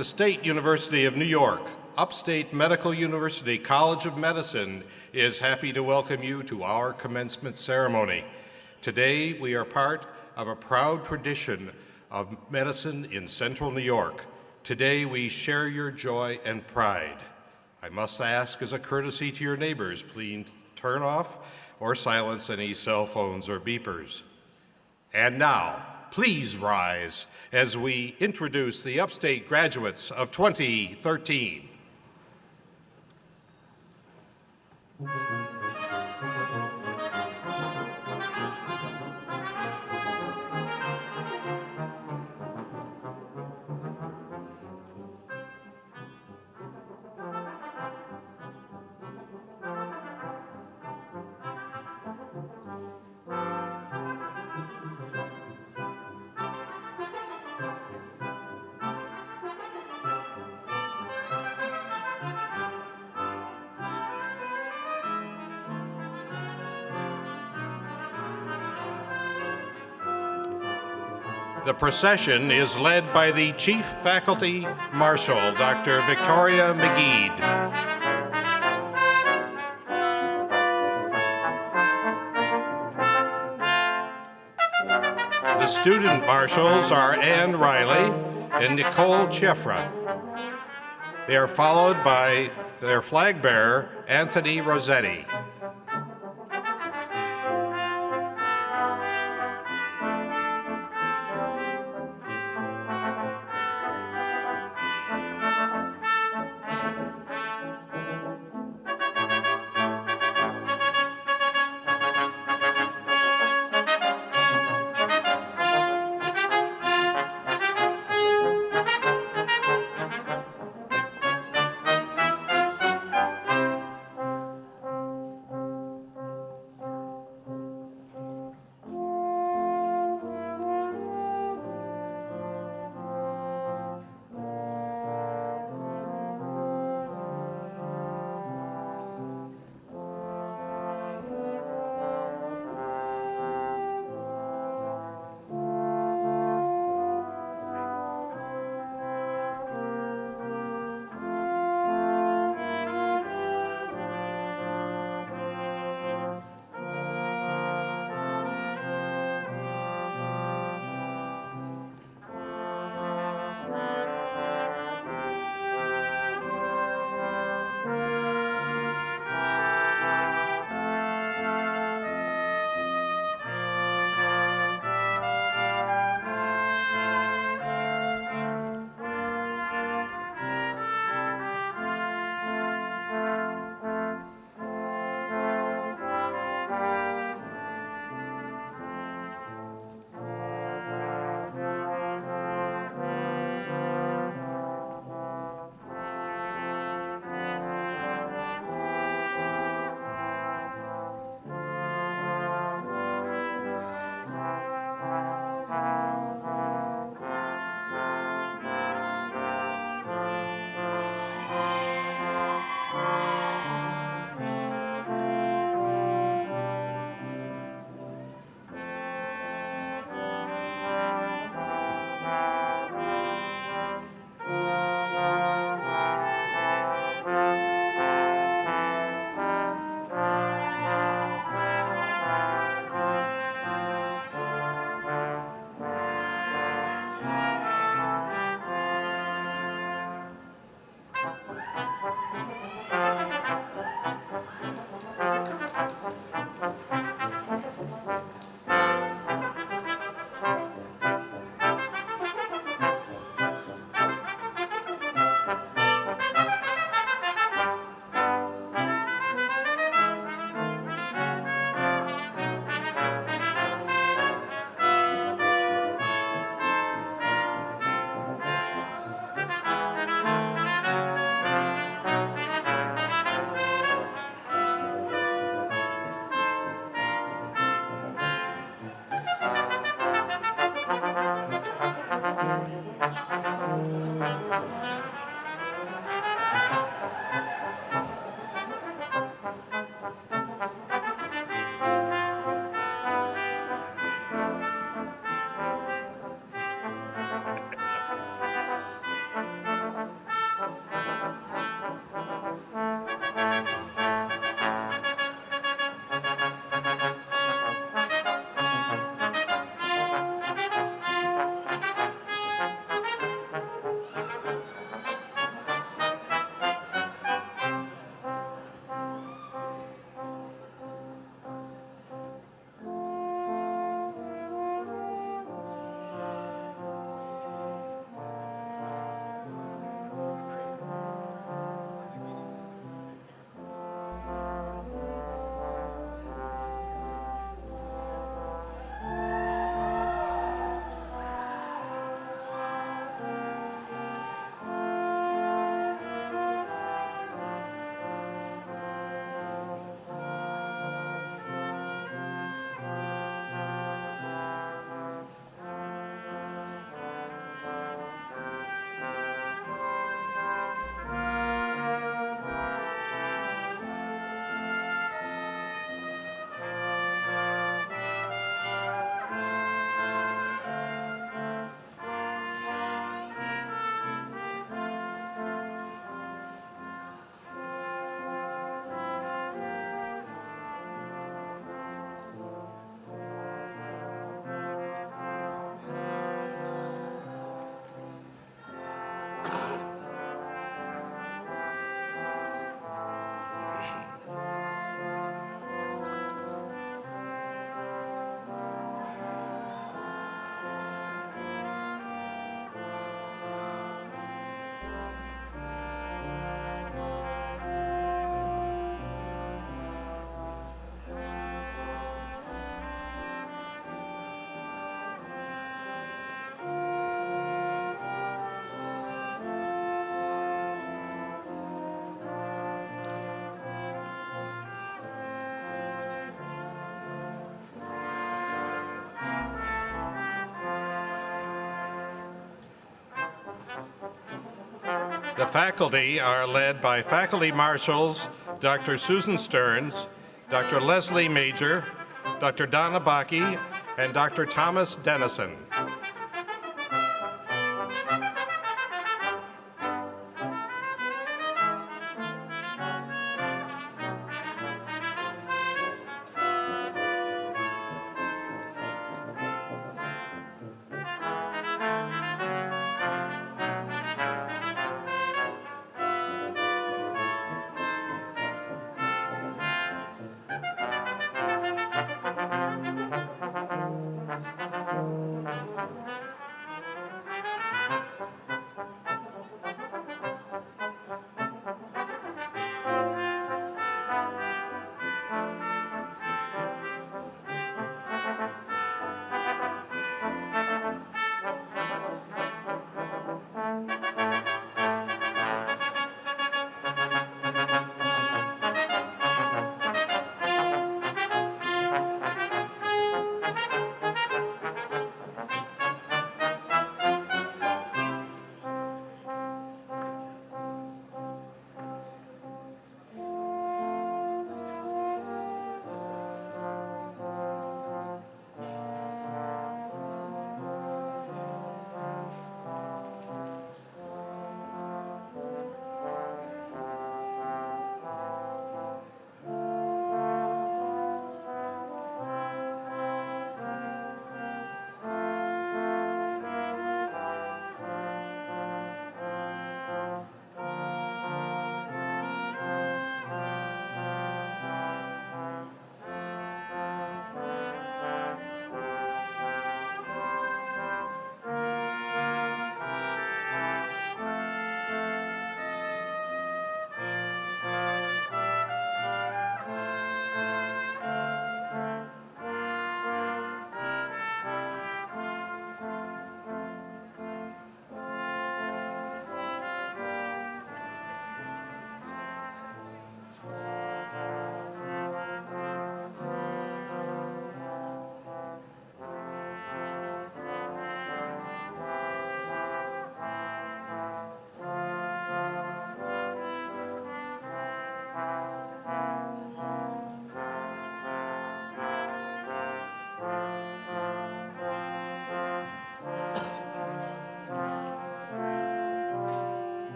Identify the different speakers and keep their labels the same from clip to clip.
Speaker 1: The State University of New York, Upstate Medical University College of Medicine is happy to welcome you to our commencement ceremony. Today, we are part of a proud tradition of medicine in Central New York. Today, we share your joy and pride. I must ask, as a courtesy to your neighbors, please turn off or silence any cell phones or beepers. And now, please rise as we introduce the Upstate graduates of 2013. The procession is led by the Chief Faculty Marshal, Dr. Victoria McGeed. The student marshals are Ann Riley and Nicole Chefra. They are followed by their flag bearer, Anthony Rossetti. The faculty are led by Faculty Marshals Dr. Susan Stearns, Dr. Leslie Major, Dr. Donna Bakke, and Dr. Thomas Dennison.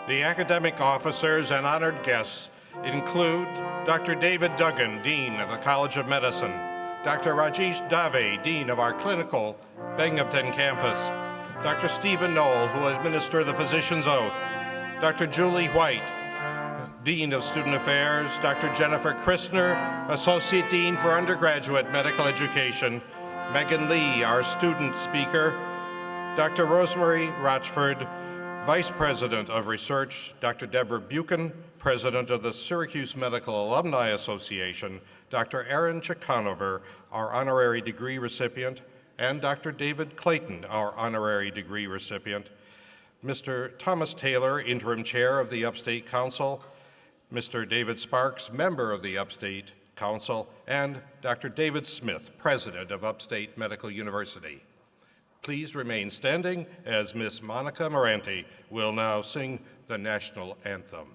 Speaker 1: The academic officers and honored guests include Dr. David Duggan, Dean of the College of Medicine, Dr. Rajesh Dave, Dean of our clinical Binghamton campus, Dr. Stephen Knoll, who will administer the physician's oath, Dr. Julie White, Dean of Student Affairs, Dr. Jennifer Christner, Associate Dean for Undergraduate Medical Education, Megan Lee, our student speaker, Dr. Rosemary Rochford, Vice President of Research, Dr. Deborah Buchan, President of the Syracuse Medical Alumni Association, Dr. Erin Chikanover, our honorary degree recipient, and Dr. David Clayton, our honorary degree recipient, Mr. Thomas Taylor, Interim Chair of the Upstate Council, Mr. David Sparks, Member of the Upstate Council, and Dr. David Smith, President of Upstate Medical University. Please remain standing as Ms. Monica Moranti will now sing the national anthem.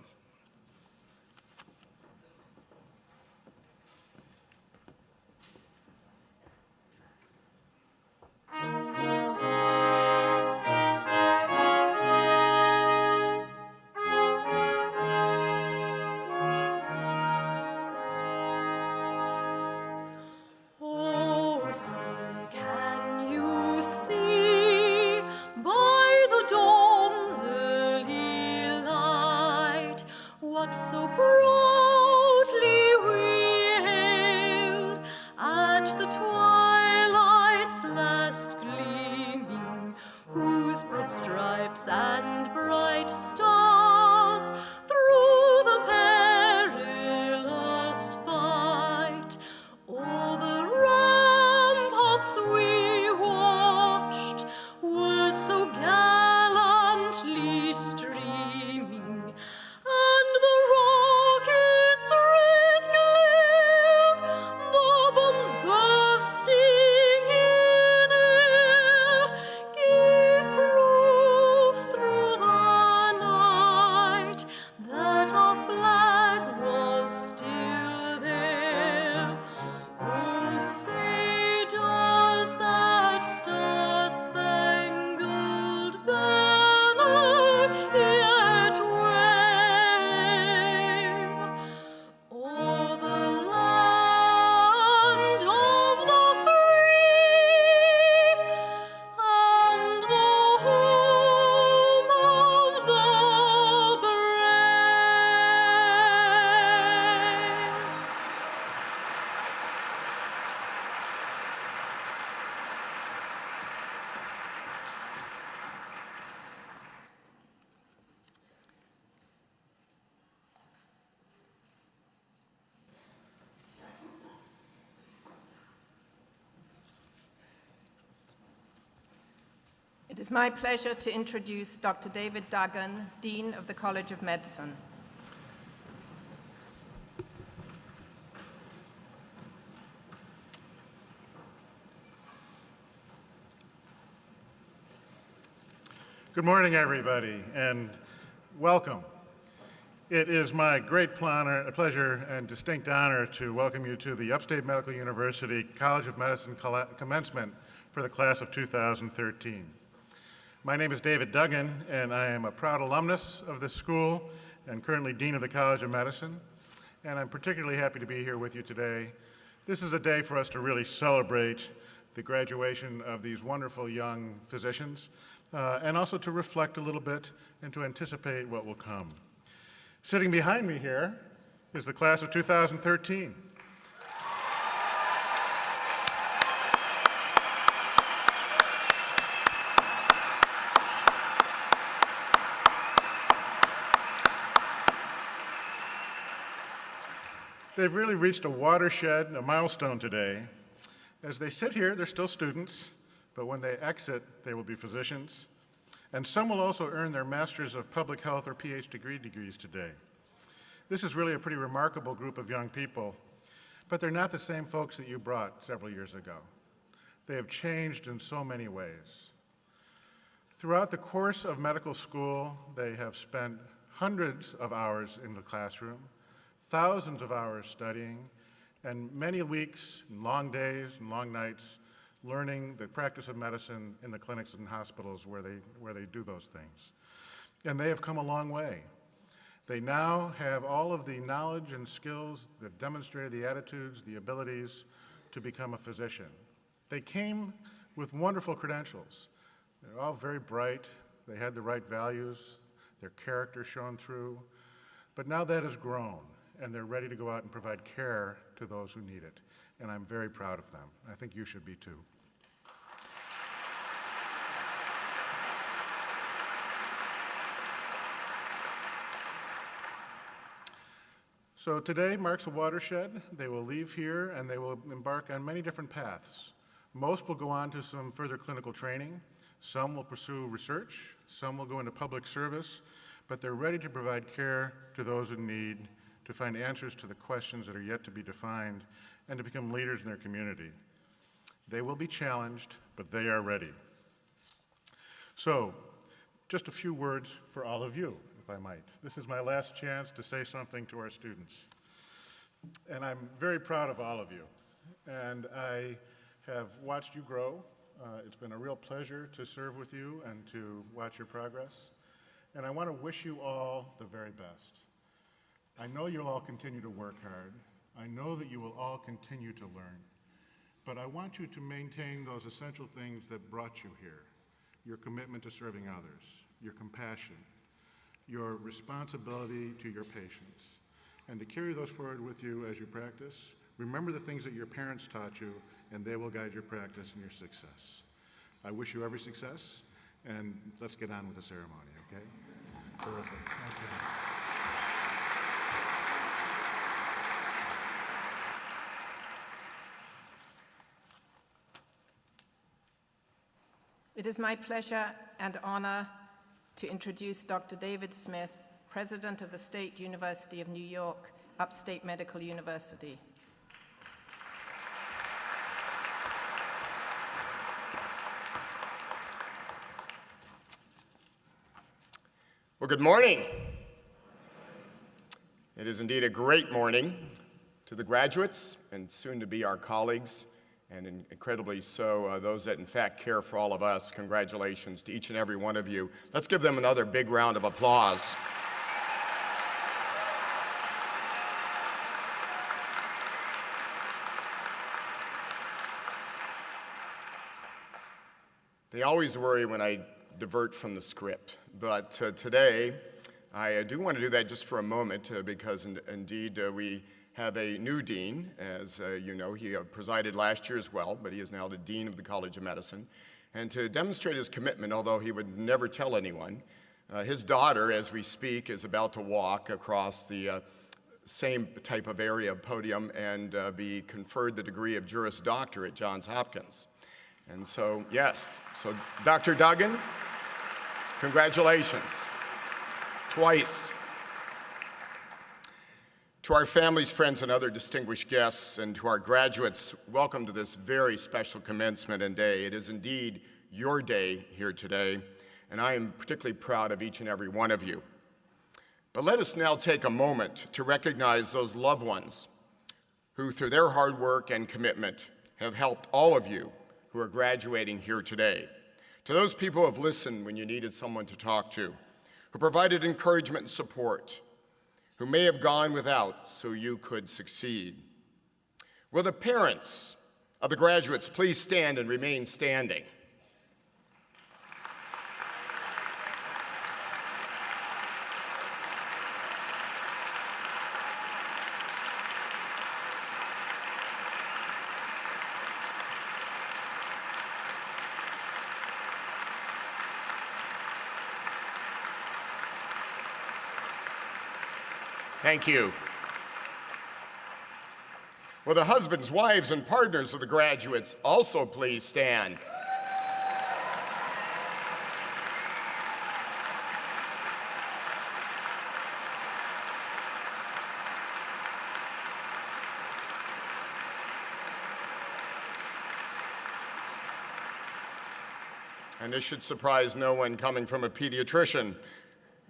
Speaker 2: So proudly we hailed at the twilight's last gleaming, whose broad stripes and bright stars through the perilous fight o'er the ramparts we watched were so gallantly streaming. Bursting in
Speaker 3: It is my pleasure to introduce Dr. David Duggan, Dean of the College of Medicine.
Speaker 4: Good morning, everybody, and welcome. It is my great pleasure and distinct honor to welcome you to the Upstate Medical University College of Medicine Commencement for the class of 2013. My name is David Duggan, and I am a proud alumnus of this school and currently Dean of the College of Medicine, and I'm particularly happy to be here with you today. This is a day for us to really celebrate the graduation of these wonderful young physicians, and also to reflect a little bit and to anticipate what will come. Sitting behind me here is the class of 2013. They've really reached a watershed, a milestone today. As they sit here, they're still students, but when they exit, they will be physicians. And some will also earn their Masters of Public Health or PhD degrees today. This is really a pretty remarkable group of young people, but they're not the same folks that you brought several years ago. They have changed in so many ways. Throughout the course of medical school, they have spent hundreds of hours in the classroom, thousands of hours studying, and many weeks, and long days, and long nights learning the practice of medicine in the clinics and hospitals where they do those things. And they have come a long way. They now have all of the knowledge and skills that demonstrated the attitudes, the abilities to become a physician. They came with wonderful credentials. They're all very bright. They had the right values. Their character shone through. But now that has grown, and they're ready to go out and provide care to those who need it. And I'm very proud of them. I think you should be too. So today marks a watershed. They will leave here and they will embark on many different paths. Most will go on to some further clinical training. Some will pursue research. Some will go into public service. But they're ready to provide care to those in need, to find answers to the questions that are yet to be defined, and to become leaders in their community. They will be challenged, but they are ready. So, just a few words for all of you, if I might. This is my last chance to say something to our students. And I'm very proud of all of you. And I have watched you grow. It's been a real pleasure to serve with you and to watch your progress. And I want to wish you all the very best. I know you'll all continue to work hard. I know that you will all continue to learn. But I want you to maintain those essential things that brought you here. Your commitment to serving others, your compassion, your responsibility to your patients, and to carry those forward with you as you practice. Remember the things that your parents taught you, and they will guide your practice and your success. I wish you every success, and let's get on with the ceremony, okay? Terrific. Thank you.
Speaker 3: It is my pleasure and honor to introduce Dr. David Smith, President of the State University of New York, Upstate Medical University.
Speaker 5: Well, good morning. It is indeed a great morning to the graduates and soon to be our colleagues, and incredibly so those that in fact care for all of us. Congratulations to each and every one of you. Let's give them another big round of applause. They always worry when I divert from the script, but today I do want to do that just for a moment because indeed we have a new dean. As you know, he presided last year as well, but he is now the dean of the College of Medicine. And to demonstrate his commitment, although he would never tell anyone, his daughter, as we speak, is about to walk across the same type of area podium and be conferred the degree of Juris Doctor at Johns Hopkins. And so, yes, so Dr. Duggan, congratulations, twice. To our families, friends, and other distinguished guests, and to our graduates, welcome to this very special commencement and day. It is indeed your day here today, and I am particularly proud of each and every one of you. But let us now take a moment to recognize those loved ones who, through their hard work and commitment, have helped all of you who are graduating here today. To those people who have listened when you needed someone to talk to, who provided encouragement and support, who may have gone without so you could succeed. Will the parents of the graduates please stand and remain standing? Thank you. Will the husbands, wives, and partners of the graduates also please stand? And this should surprise no one coming from a pediatrician.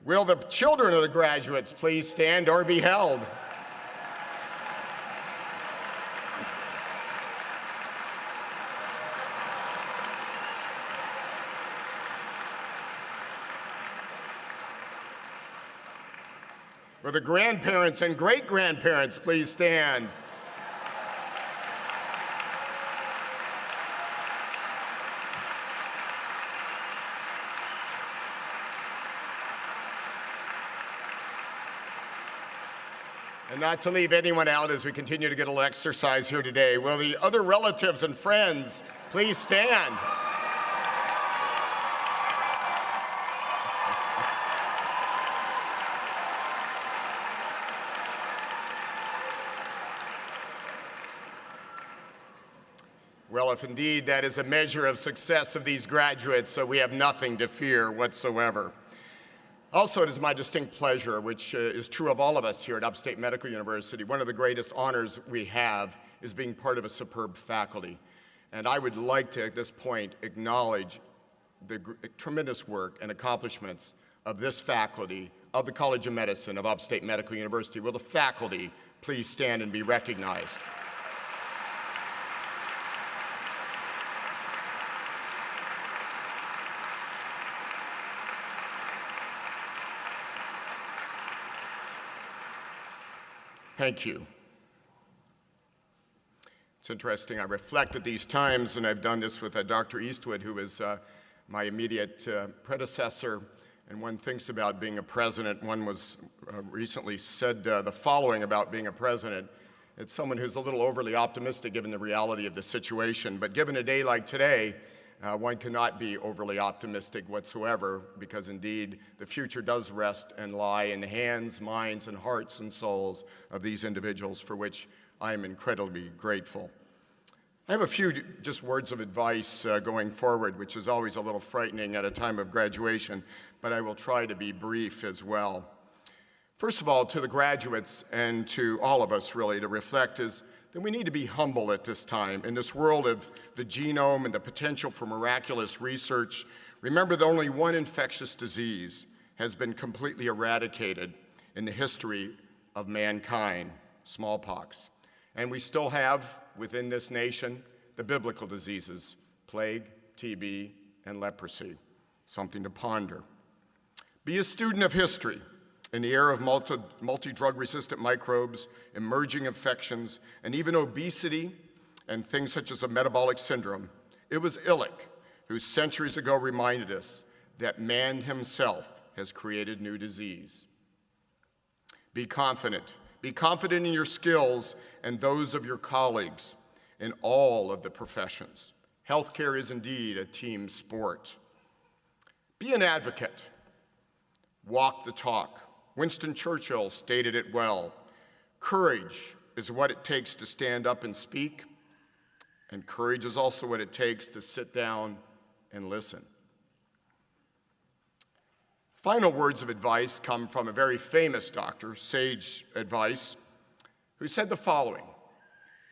Speaker 5: Will the children of the graduates please stand or be held? Will the grandparents and great-grandparents please stand? And not to leave anyone out as we continue to get a little exercise here today, will the other relatives and friends please stand? Well, if indeed that is a measure of success of these graduates, so we have nothing to fear whatsoever. Also, it is my distinct pleasure, which is true of all of us here at Upstate Medical University, one of the greatest honors we have is being part of a superb faculty. And I would like to, at this point, acknowledge the tremendous work and accomplishments of this faculty of the College of Medicine of Upstate Medical University. Will the faculty please stand and be recognized? Thank you. It's interesting, I reflect at these times, and I've done this with Dr. Eastwood, who is my immediate predecessor, and one thinks about being a president. One was recently said the following about being a president. It's someone who's a little overly optimistic given the reality of the situation, but given a day like today, one cannot be overly optimistic whatsoever, because indeed the future does rest and lie in the hands, minds, and hearts and souls of these individuals, for which I am incredibly grateful. I have a few just words of advice going forward, which is always a little frightening at a time of graduation, but I will try to be brief as well. First of all, to the graduates and to all of us really to reflect is that we need to be humble at this time. In this world of the genome and the potential for miraculous research, remember that only one infectious disease has been completely eradicated in the history of mankind, smallpox. And we still have within this nation the biblical diseases, plague, TB, and leprosy. Something to ponder. Be a student of history. In the era of multi-drug resistant microbes, emerging infections, and even obesity and things such as a metabolic syndrome, it was Illich who centuries ago reminded us that man himself has created new disease. Be confident. Be confident in your skills and those of your colleagues in all of the professions. Healthcare is indeed a team sport. Be an advocate. Walk the talk. Winston Churchill stated it well. Courage is what it takes to stand up and speak. And courage is also what it takes to sit down and listen. Final words of advice come from a very famous doctor, sage advice, who said the following: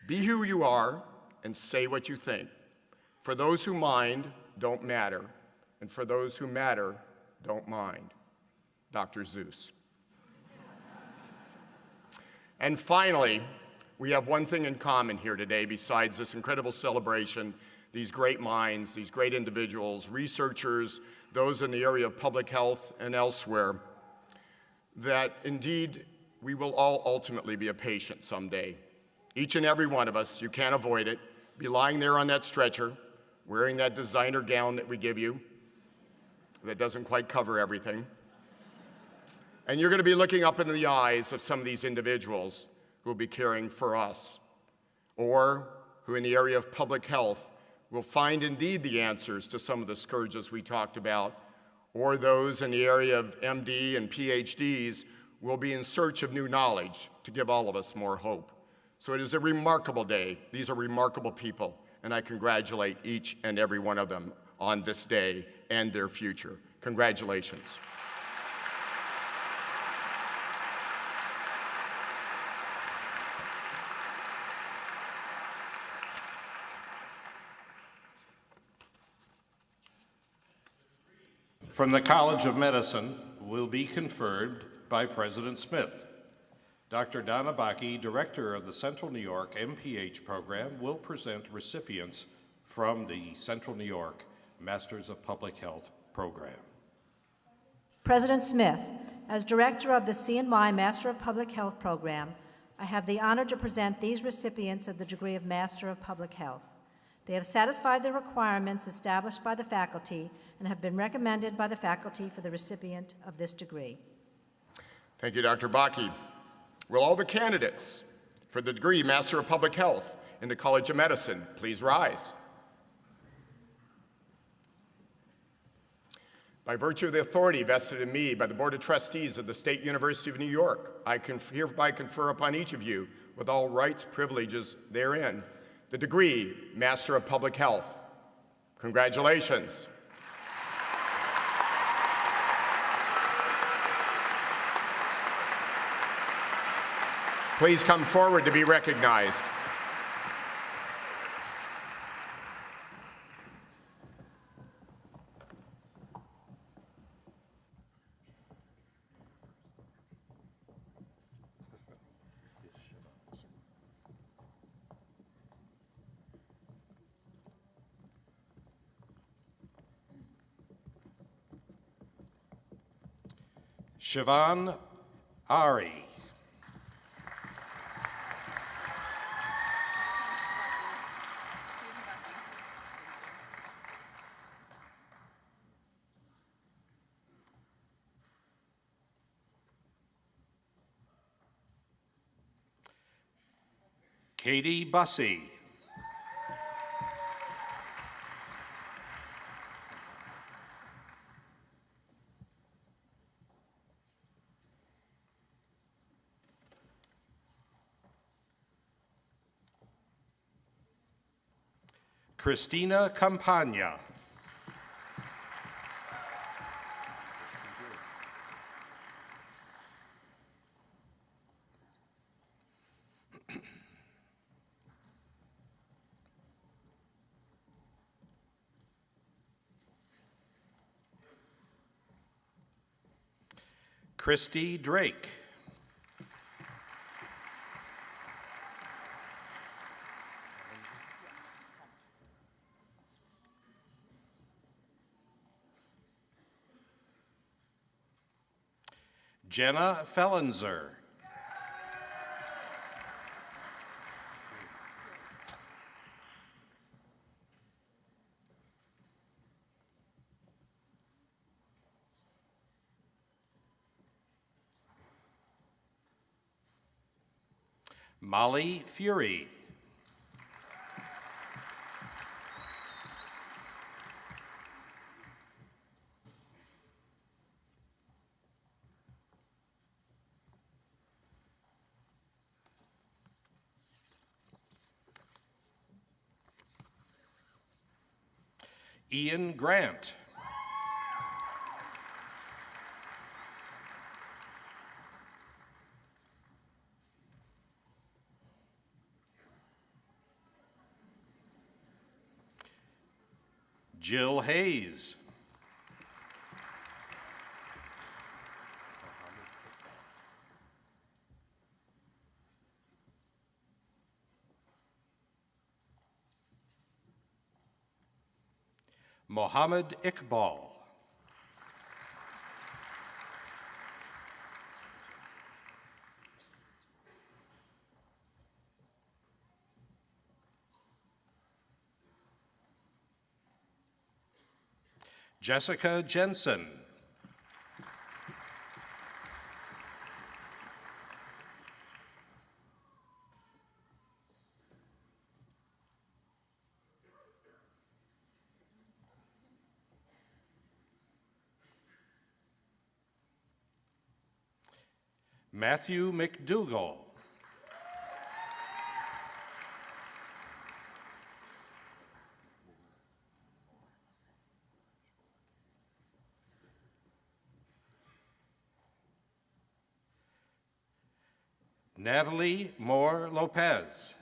Speaker 5: "Be who you are and say what you think. For those who mind, don't matter, and for those who matter, don't mind." Dr. Zeus. And finally, we have one thing in common here today besides this incredible celebration, these great minds, these great individuals, researchers, those in the area of public health and elsewhere, that indeed we will all ultimately be a patient someday. Each and every one of us, you can't avoid it, be lying there on that stretcher, wearing that designer gown that we give you that doesn't quite cover everything. And you're going to be looking up into the eyes of some of these individuals who will be caring for us, or who in the area of public health will find indeed the answers to some of the scourges we talked about, or those in the area of MD and PhDs will be in search of new knowledge to give all of us more hope. So it is a remarkable day. These are remarkable people, and I congratulate each and every one of them on this day and their future. Congratulations.
Speaker 1: From the College of Medicine will be conferred by President Smith. Dr. Donna Bakke, Director of the Central New York MPH program, will present recipients from the Central New York Masters of Public Health program.
Speaker 6: President Smith, as Director of the CNY Master of Public Health program, I have the honor to present these recipients of the degree of Master of Public Health. They have satisfied the requirements established by the faculty and have been recommended by the faculty for the recipient of this degree.
Speaker 5: Thank you, Dr. Bakke. Will all the candidates for the degree Master of Public Health in the College of Medicine please rise? By virtue of the authority vested in me by the Board of Trustees of the State University of New York, I hereby confer upon each of you, with all rights, privileges therein, the degree Master of Public Health. Congratulations. Please come forward to be recognized.
Speaker 1: Siobhan Ari. Katie Bussey. Christina Campagna. Christy Drake. Jenna Fellenzer. Molly Fury. Ian Grant. Jill Hayes. Mohammed Iqbal. Jessica Jensen. Matthew McDougall. Natalie Moore Lopez.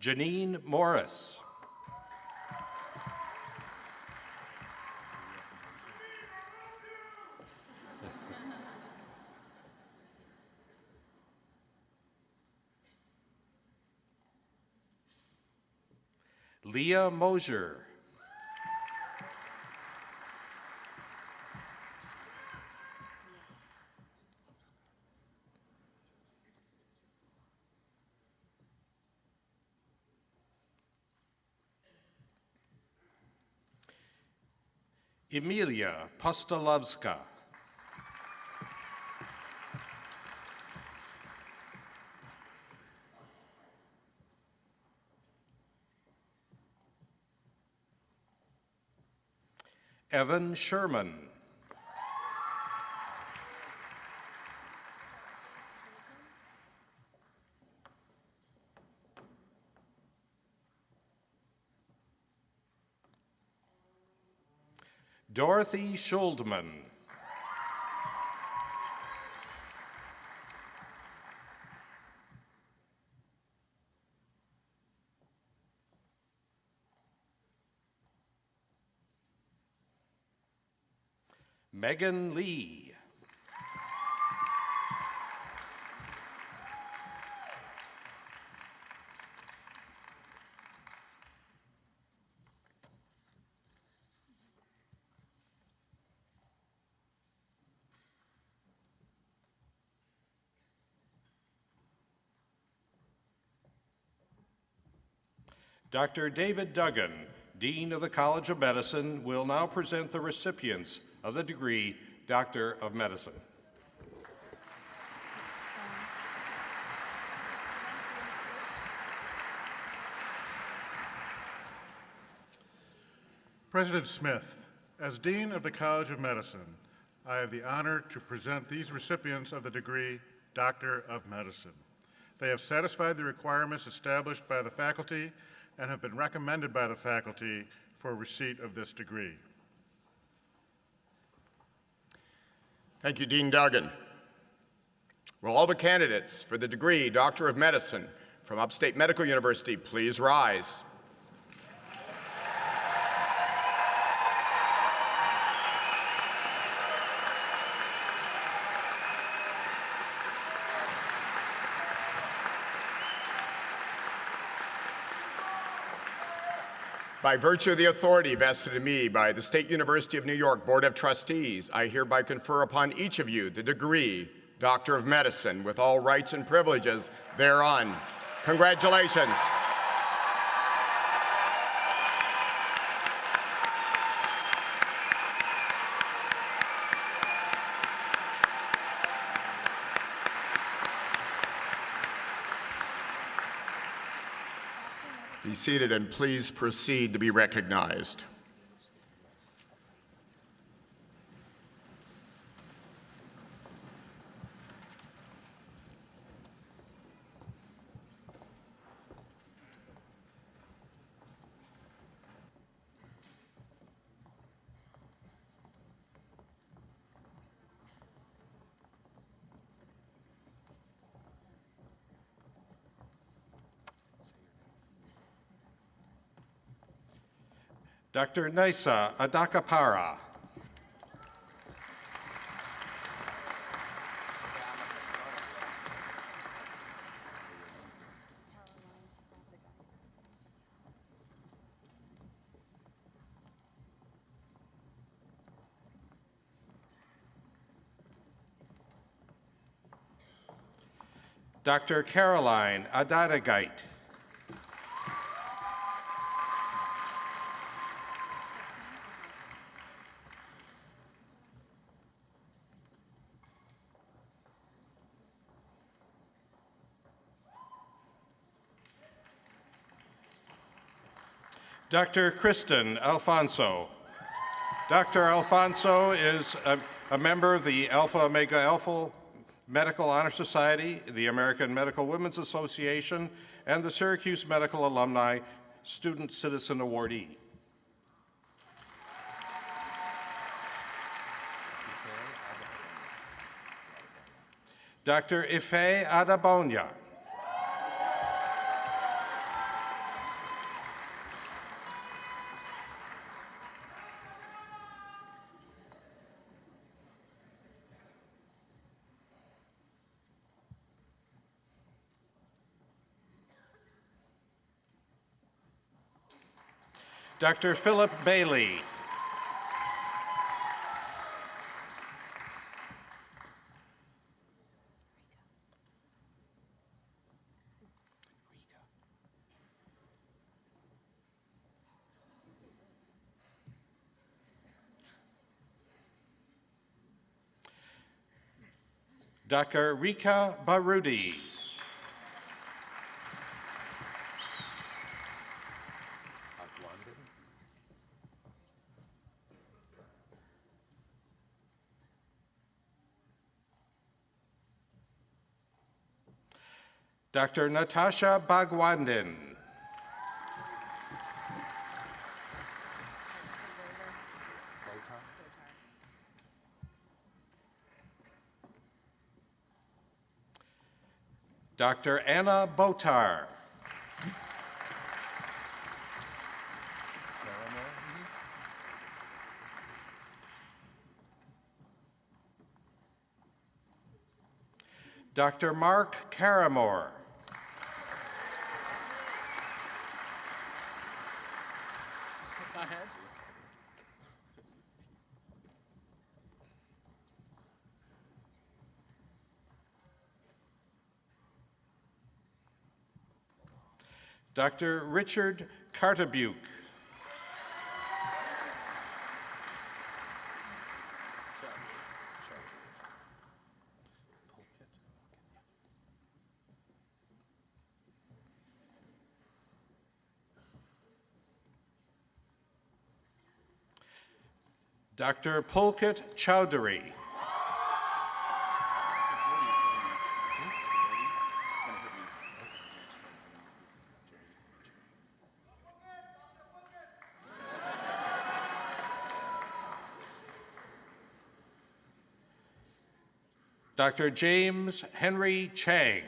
Speaker 1: Janine Morris. Leah Mosier. Emilia Postolovska. Evan Sherman. Dorothy Schuldman. Megan Lee. Dr. David Duggan, Dean of the College of Medicine, will now present the recipients of the degree Doctor of Medicine.
Speaker 4: President Smith, as Dean of the College of Medicine, I have the honor to present these recipients of the degree Doctor of Medicine. They have satisfied the requirements established by the faculty and have been recommended by the faculty for receipt of this degree.
Speaker 5: Thank you, Dean Duggan. Will all the candidates for the degree Doctor of Medicine from Upstate Medical University please rise? By virtue of the authority vested in me by the State University of New York Board of Trustees, I hereby confer upon each of you the degree Doctor of Medicine with all rights and privileges thereon. Congratulations. Be seated and please proceed to be recognized.
Speaker 1: Dr. Nisa Adakapara. Dr. Caroline Adadagite. Dr. Kristen Alfonso. Dr. Alfonso is a member of the Alpha Omega Alpha Medical Honor Society, the American Medical Women's Association, and the Syracuse Medical Alumni Student Citizen Awardee. Dr. Ife Adabonya. Dr. Philip Bailey. Dr. Rika Barudi. Dr. Natasha Bagwandin. Dr. Anna Botar. Dr. Mark Caramore. Dr. Richard Cartabuke. Dr. Pulkit Chowdhury. Dr. James Henry Chang.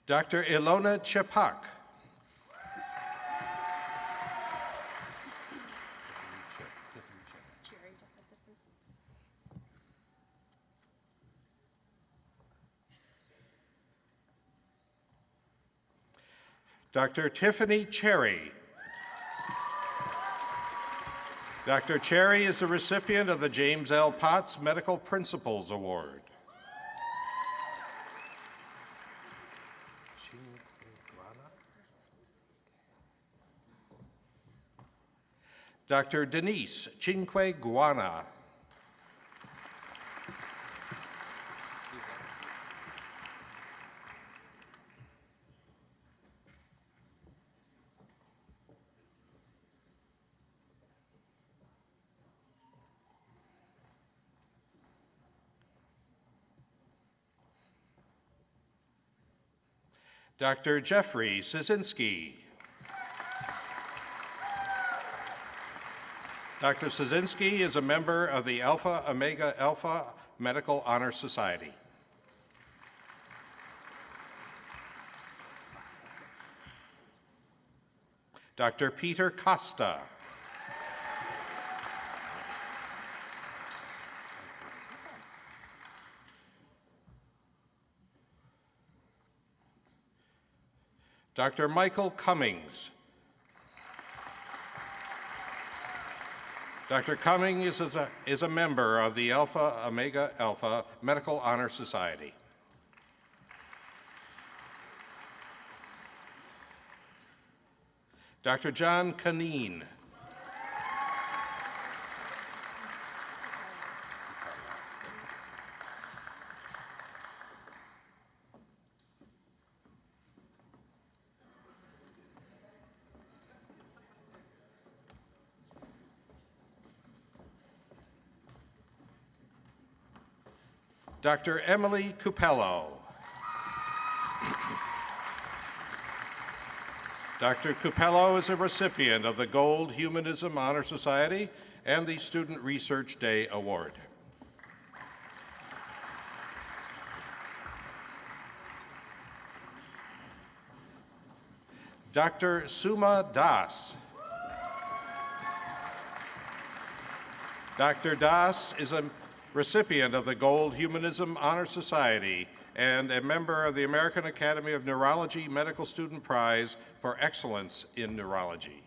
Speaker 1: Dr. Ilona Chepak. Dr. Tiffany Cherry. Dr. Cherry is the recipient of the James L. Potts Medical Principles Award. Dr. Denise Chinque Guana. Dr. Jeffrey Szynski. Dr. Szynski is a member of the Alpha Omega Alpha Medical Honor Society. Dr. Peter Costa. Dr. Michael Cummings. Dr. Cummings is a member of the Alpha Omega Alpha Medical Honor Society. Dr. John Canine. Dr. Emily Cupello. Dr. Cupello is a recipient of the Gold Humanism Honor Society and the Student Research Day Award. Dr. Suma Das. Dr. Das is a recipient of the Gold Humanism Honor Society and a member of the American Academy of Neurology Medical Student Prize for Excellence in Neurology.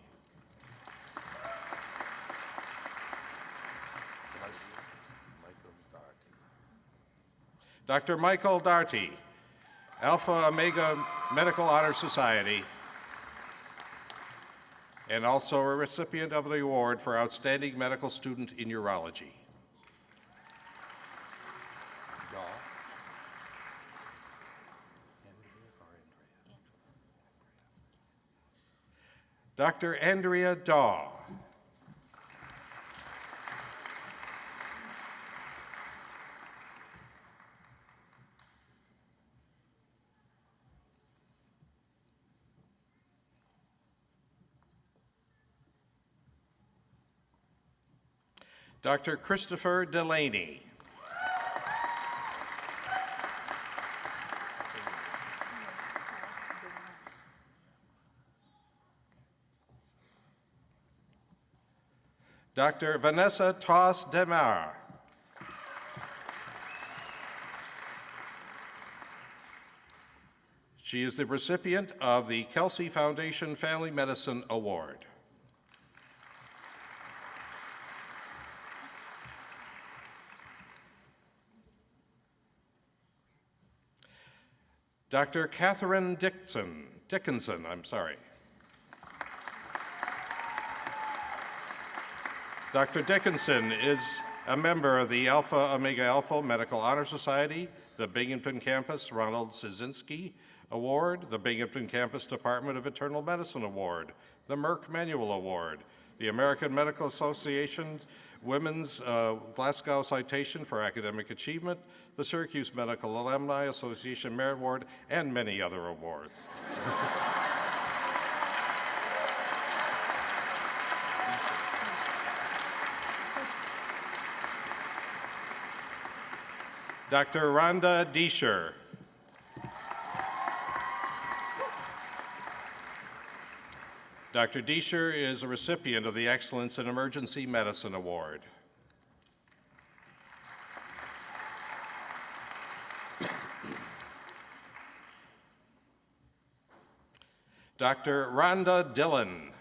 Speaker 1: Dr. Michael Darty, Alpha Omega Medical Honor Society, and also a recipient of the award for Outstanding Medical Student in Urology. Dr. Andrea Daw. Dr. Christopher Delaney. Dr. Vanessa Toss Demar. She is the recipient of the Kelsey Foundation Family Medicine Award. Dr. Catherine Dickinson. Dr. Dickinson is a member of the Alpha Omega Alpha Medical Honor Society, the Binghamton Campus Ronald Szynski Award, the Binghamton Campus Department of Internal Medicine Award, the Merck Manual Award, the American Medical Association's Women's Glasgow Citation for Academic Achievement, the Syracuse Medical Alumni Association Merit Award, and many other awards. Dr. Rhonda Deesher. Dr. Deesher is a recipient of the Excellence in Emergency Medicine Award. Dr. Rhonda Dillon.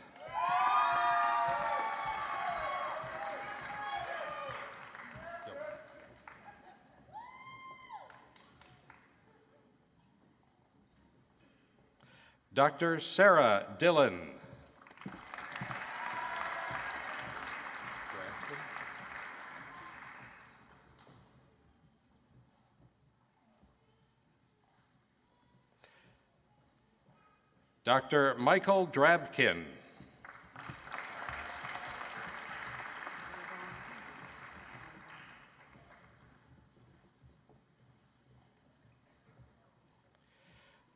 Speaker 1: Dr. Sarah Dillon. Dr. Michael Drabkin.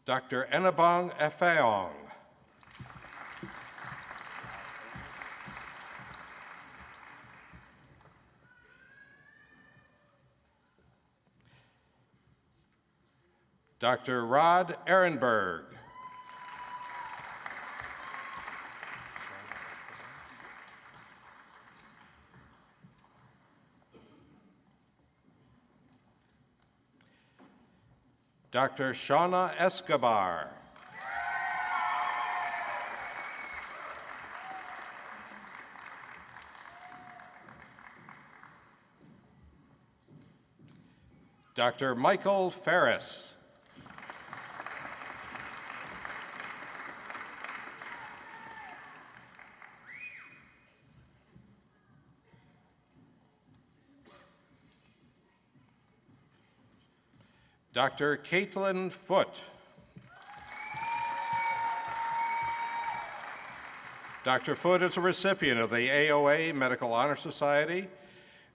Speaker 1: Dr. Enabong Efeong. Dr. Rod Ehrenberg. Dr. Shauna Escobar. Dr. Michael Ferris. Dr. Caitlin Foote. Dr. Foote is a recipient of the AOA Medical Honor Society,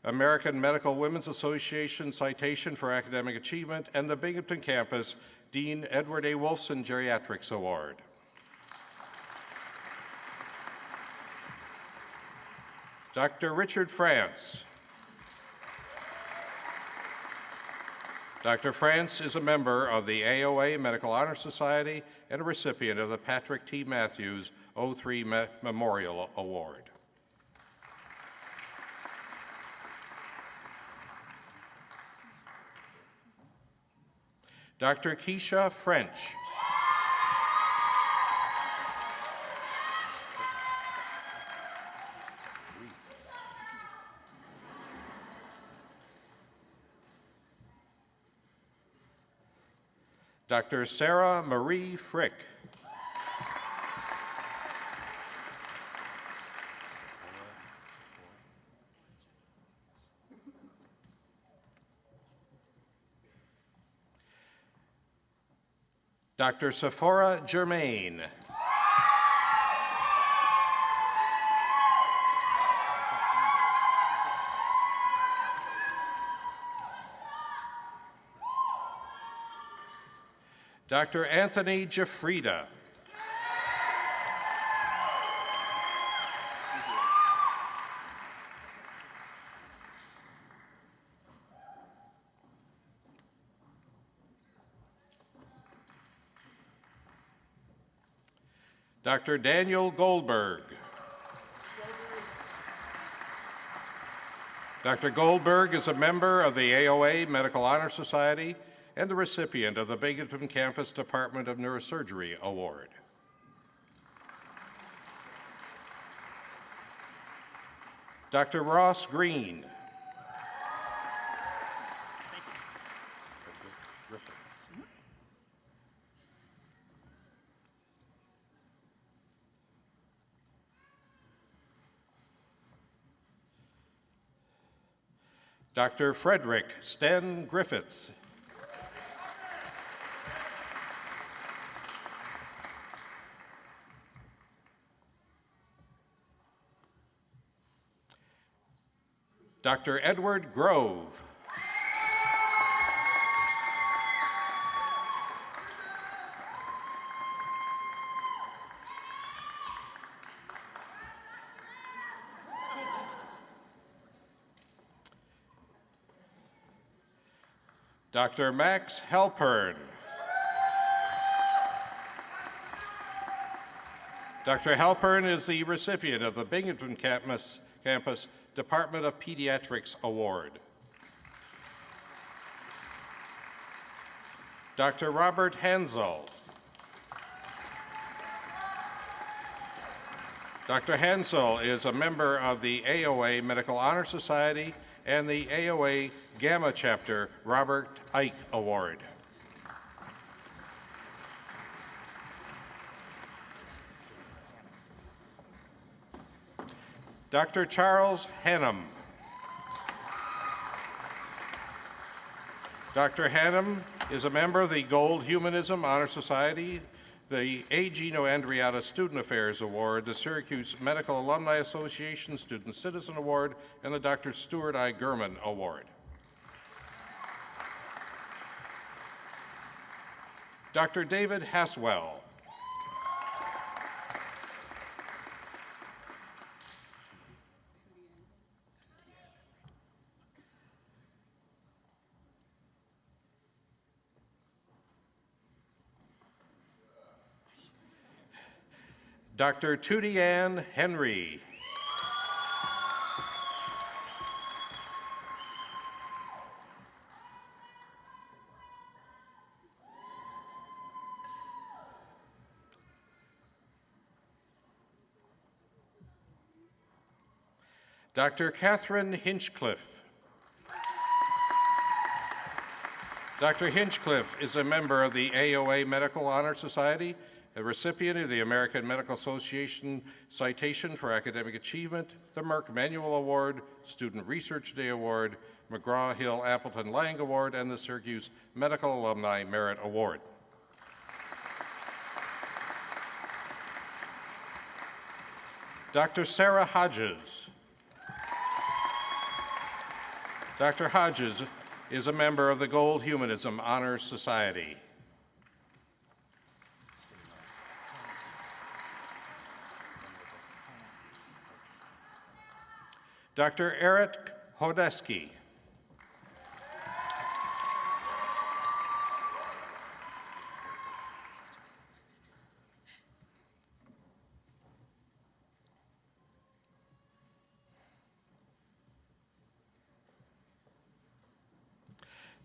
Speaker 1: American Medical Women's Association Citation for Academic Achievement, and the Binghamton Campus Dean Edward A. Wolfson Geriatrics Award. Dr. Richard France. Dr. France is a member of the AOA Medical Honor Society and a recipient of the Patrick T. Matthews 03 Memorial Award. Dr. Keisha French. Dr. Sarah Marie Frick. Dr. Sephora Germain. Dr. Anthony Jafrida. Dr. Daniel Goldberg. Dr. Goldberg is a member of the AOA Medical Honor Society and the recipient of the Binghamton Campus Department of Neurosurgery Award. Dr. Ross Green. Dr. Frederick Sten Griffiths. Dr. Edward Grove. Dr. Max Halpern. Dr. Halpern is the recipient of the Binghamton Campus Department of Pediatrics Award. Dr. Robert Hansel. Dr. Hansel is a member of the AOA Medical Honor Society and the AOA Gamma Chapter Robert Ike Award. Dr. Charles Hannum. Dr. Hannum is a member of the Gold Humanism Honor Society, the A. Gino Andreatta Student Affairs Award, the Syracuse Medical Alumni Association Student Citizen Award, and the Dr. Stuart I. Gurman Award. Dr. David Haswell. Dr. Tootie Ann Henry. Dr. Catherine Hinchcliffe. Dr. Hinchcliffe is a member of the AOA Medical Honor Society, a recipient of the American Medical Association Citation for Academic Achievement, the Merck Manual Award, Student Research Day Award, McGraw-Hill Appleton Lang Award, and the Syracuse Medical Alumni Merit Award. Dr. Sarah Hodges. Dr. Hodges is a member of the Gold Humanism Honor Society. Dr. Eric Hodeski.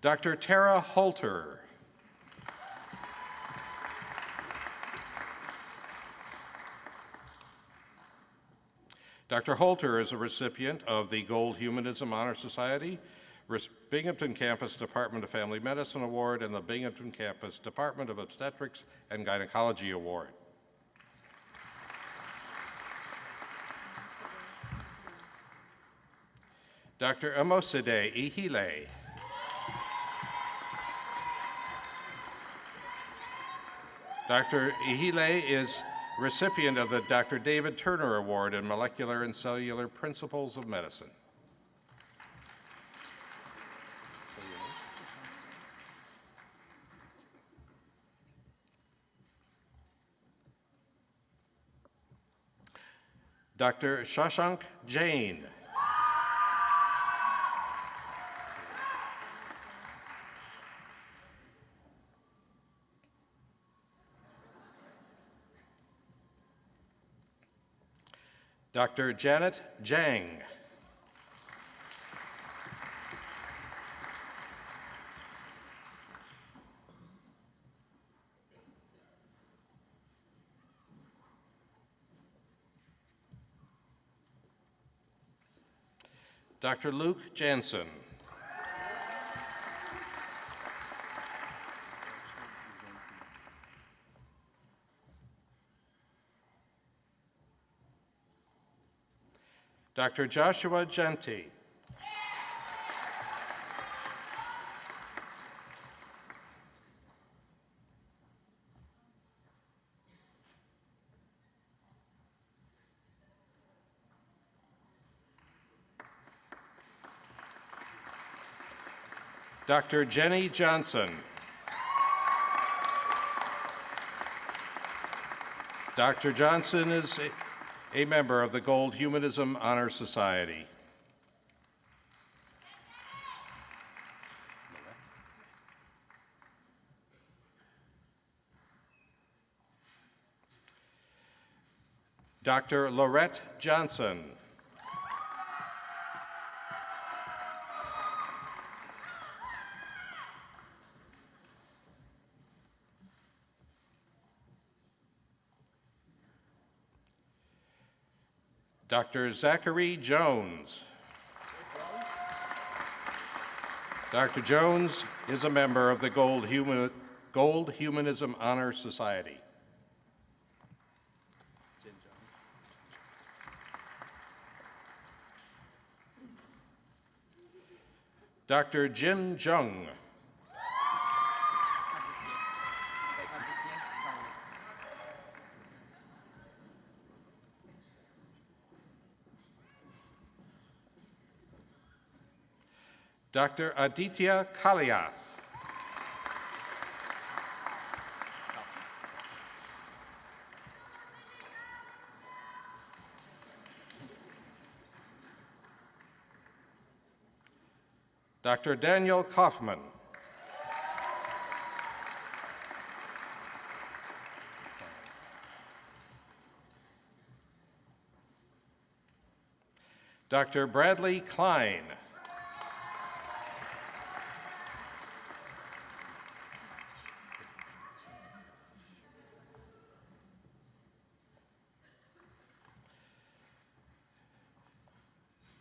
Speaker 1: Dr. Tara Holter. Dr. Holter is a recipient of the Gold Humanism Honor Society, Binghamton Campus Department of Family Medicine Award, and the Binghamton Campus Department of Obstetrics and Gynecology Award. Dr. Amoside Ihile. Dr. Ihile is recipient of the Dr. David Turner Award in Molecular and Cellular Principles of Medicine. Dr. Shashank Jain. Dr. Janet Jang. Dr. Luke Jansen. Dr. Joshua Genti. Dr. Jenny Johnson. Dr. Johnson is a member of the Gold Humanism Honor Society. Dr. Lorette Johnson. Dr. Zachary Jones. Dr. Jones is a member of the Gold Humanism Honor Society. Dr. Jin Jung. Dr. Aditya Kaliath. Dr. Daniel Kaufman. Dr. Bradley Klein.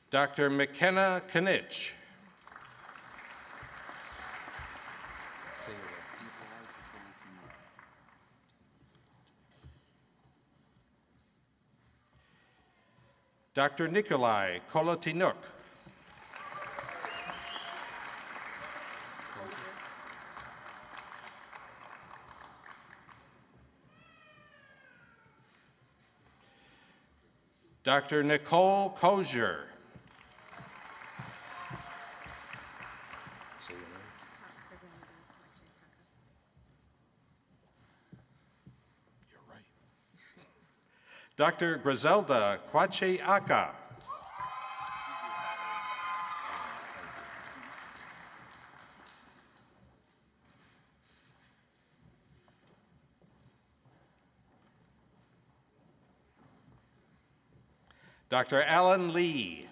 Speaker 1: Dr. McKenna Knitsch. Dr. Nikolai Kolotinuk. Dr. Nicole Kozier. You're right. Dr. Griselda Kwache Aka. Dr. Alan Lee.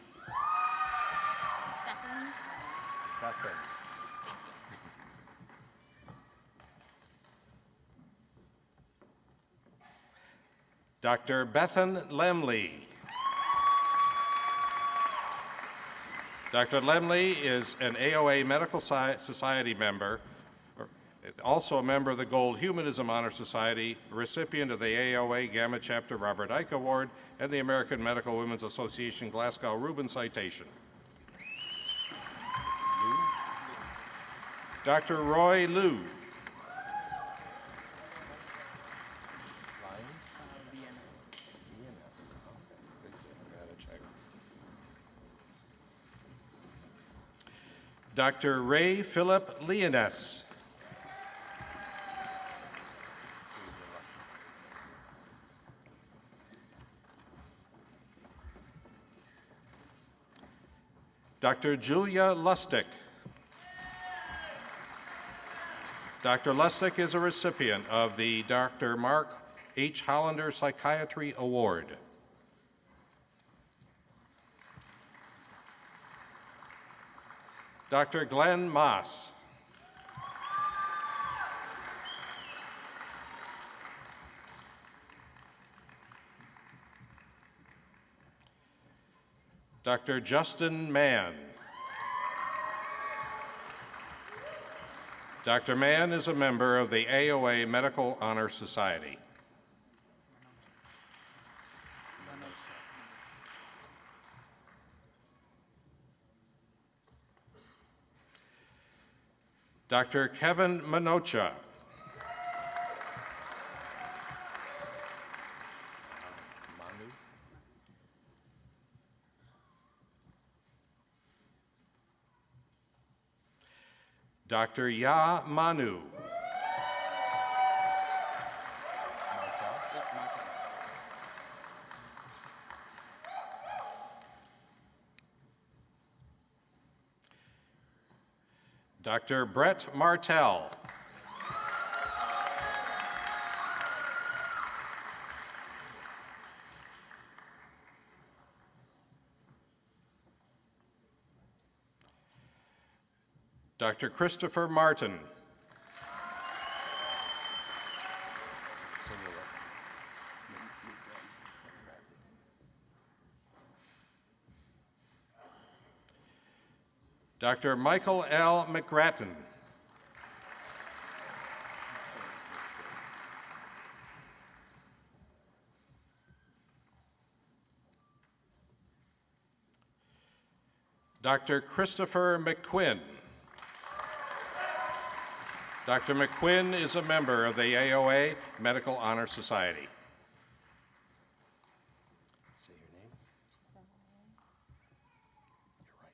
Speaker 1: Dr. Bethan Lemley. Dr. Lemley is an AOA Medical Society member, also a member of the Gold Humanism Honor Society, a recipient of the AOA Gamma Chapter Robert Icke Award, and the American Medical Women's Association Glasgow Rubin Citation. Dr. Roy Liu. Dr. Ray Philip Leones. Dr. Julia Lustig. Dr. Lustig is a recipient of the Dr. Mark H. Hollander Psychiatry Award. Dr. Glenn Moss. Dr. Justin Mann. Dr. Mann is a member of the AOA Medical Honor Society. Dr. Kevin Manocha. Dr. Ya Manu. Dr. Brett Martell. Dr. Christopher Martin. Dr. Michael L. McGrattan. Dr. Christopher McQuinn. Dr. McQuinn is a member of the AOA Medical Honor Society. Say your name. You're right.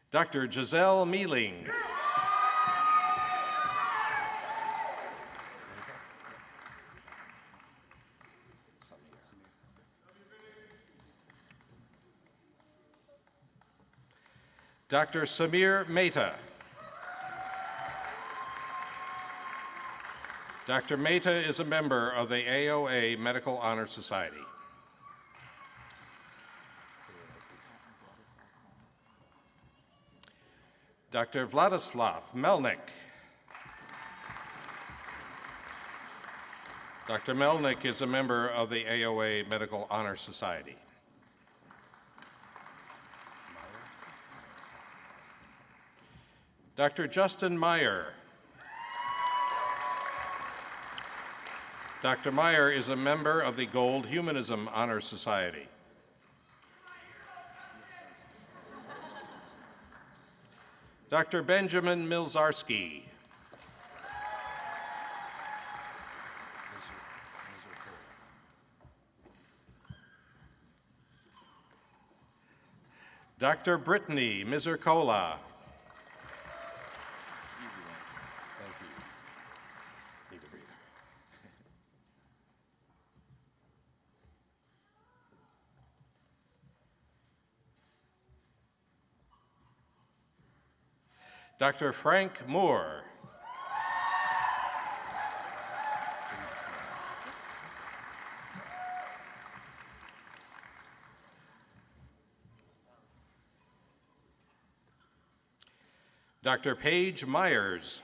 Speaker 1: Dr. Giselle Mealing. Dr. Samir Mehta. Dr. Mehta is a member of the AOA Medical Honor Society. Dr. Vladislav Melnik. Dr. Melnik is a member of the AOA Medical Honor Society. Dr. Justin Meyer. Dr. Meyer is a member of the Gold Humanism Honor Society. Dr. Benjamin Milzarski. Dr. Brittany Mizercola. Dr. Frank Moore. Dr. Paige Myers.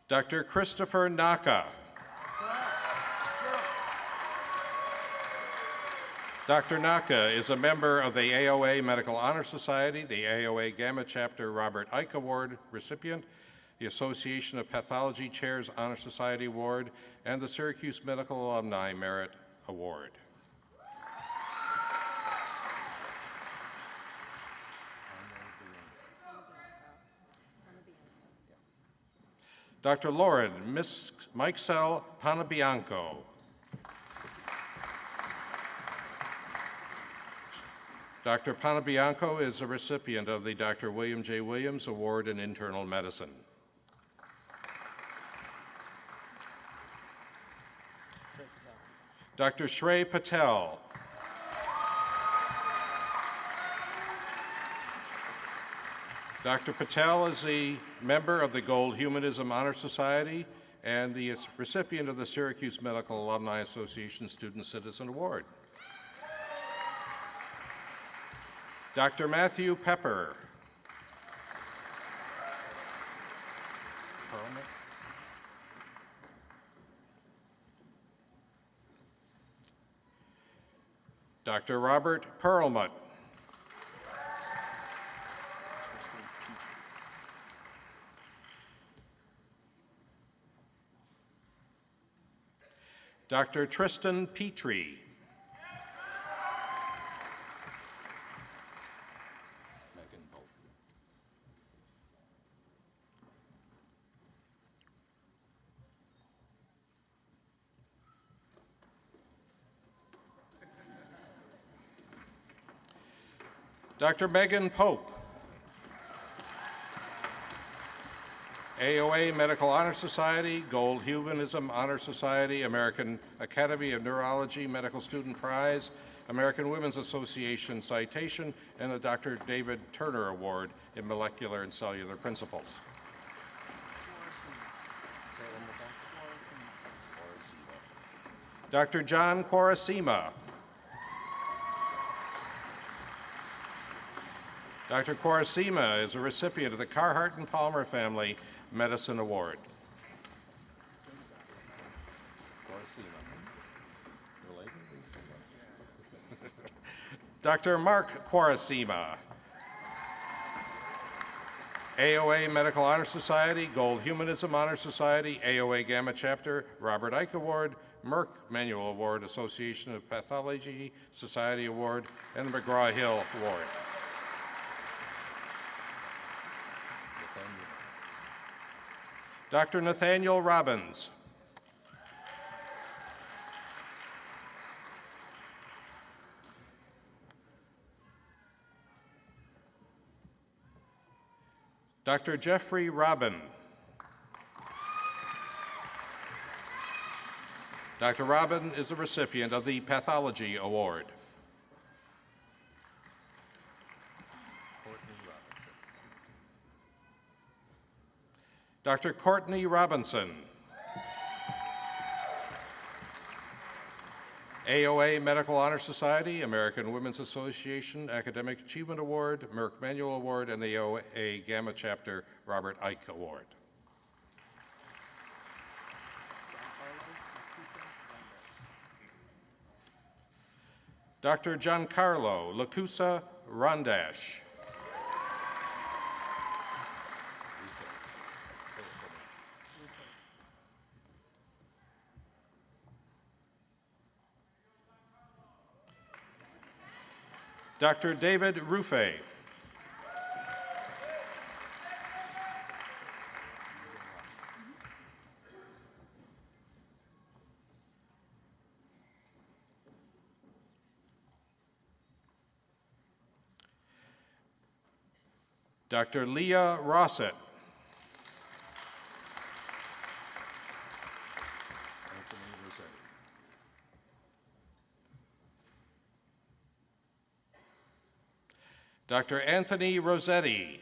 Speaker 1: Dr. Christopher Naka. Dr. Naka is a member of the AOA Medical Honor Society, the AOA Gamma Chapter Robert Ike Award recipient, the Association of Pathology Chairs Honor Society Award, and the Syracuse Medical Alumni Merit Award. Dr. Lauren Mikesel Panabianco. Dr. Panabianco is a recipient of the Dr. William J. Williams Award in Internal Medicine. Dr. Shrey Patel. Dr. Patel is a member of the Gold Humanism Honor Society and the recipient of the Syracuse Medical Alumni Association Student Citizen Award. Dr. Matthew Pepper. Dr. Robert Perlmutt. Dr. Tristan Petrie. Dr. Megan Pope. AOA Medical Honor Society, Gold Humanism Honor Society, American Academy of Neurology Medical Student Prize, American Women's Association Citation, and the Dr. David Turner Award in Molecular and Cellular Principles. Dr. John Quaresima. Dr. Quaresima is a recipient of the Carhart and Palmer Family Medicine Award. Dr. Mark Quaresima. AOA Medical Honor Society, Gold Humanism Honor Society, AOA Gamma Chapter, Robert Ike Award, Merck Manual Award, Association of Pathology Society Award, and the McGraw-Hill Award. Dr. Nathaniel Robbins. Dr. Jeffrey Robin. Dr. Robin is the recipient of the Pathology Award. Dr. Courtney Robinson. AOA Medical Honor Society, American Women's Association Academic Achievement Award, Merck Manual Award, and the AOA Gamma Chapter Robert Ike Award. Dr. Giancarlo Lacusa Rondash. Dr. David Ruffey. Dr. Leah Rossett. Dr. Anthony Rossetti,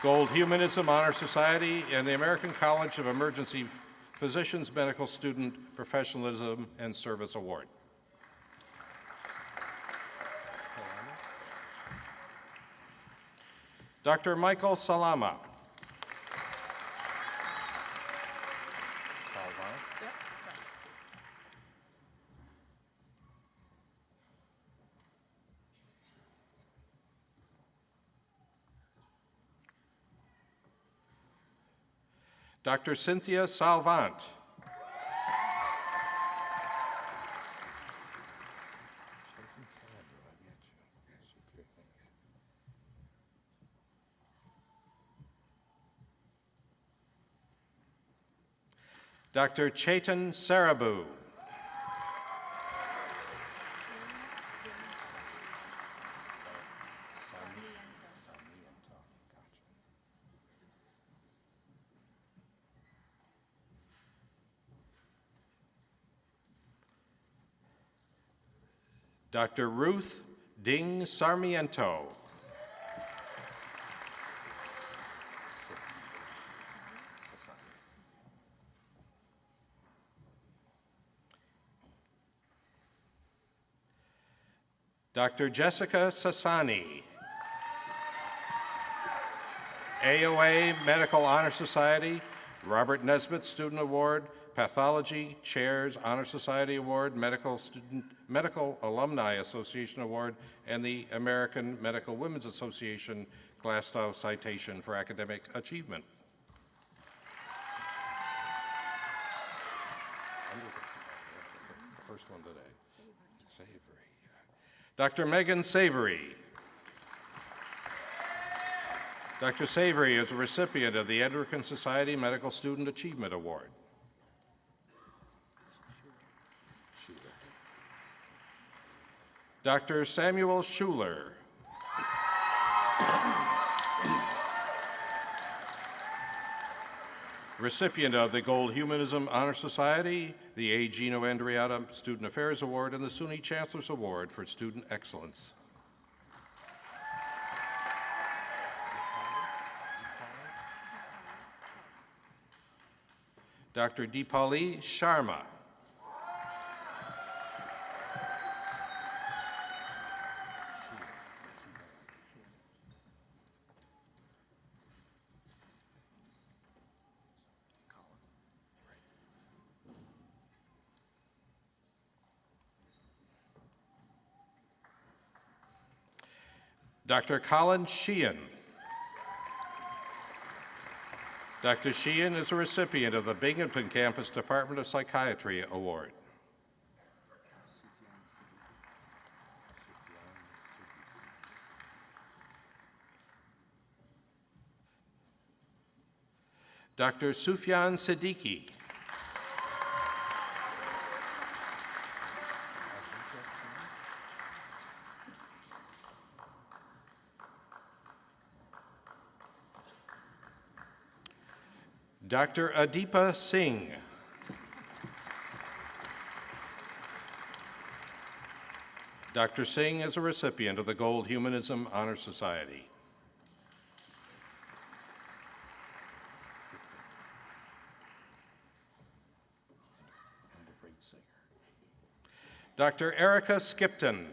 Speaker 1: Gold Humanism Honor Society, and the American College of Emergency Physicians Medical Student Professionalism and Service Award. Dr. Michael Salama. Dr. Cynthia Salvant. Dr. Chetan Sarabu. Dr. Ruth Ding Sarmiento. Dr. Jessica Sassani. AOA Medical Honor Society, Robert Nesbitt Student Award, Pathology Chairs Honor Society Award, Medical Alumni Association Award, and the American Medical Women's Association Glastow Citation for Academic Achievement. The first one today. Savory. Dr. Megan Savory. Dr. Savory is a recipient of the Endocrine Society Medical Student Achievement Award. Dr. Samuel Schuler. Recipient of the Gold Humanism Honor Society, the A. Gino Andreatta Student Affairs Award, and the SUNY Chancellor's Award for Student Excellence. Dr. Deepali Sharma. Dr. Colin Sheehan. Dr. Sheehan is a recipient of the Binghamton Campus Department of Psychiatry Award. Dr. Sufyan Siddiqui. Dr. Adipa Singh. Dr. Singh is a recipient of the Gold Humanism Honor Society. Dr. Erica Skipton.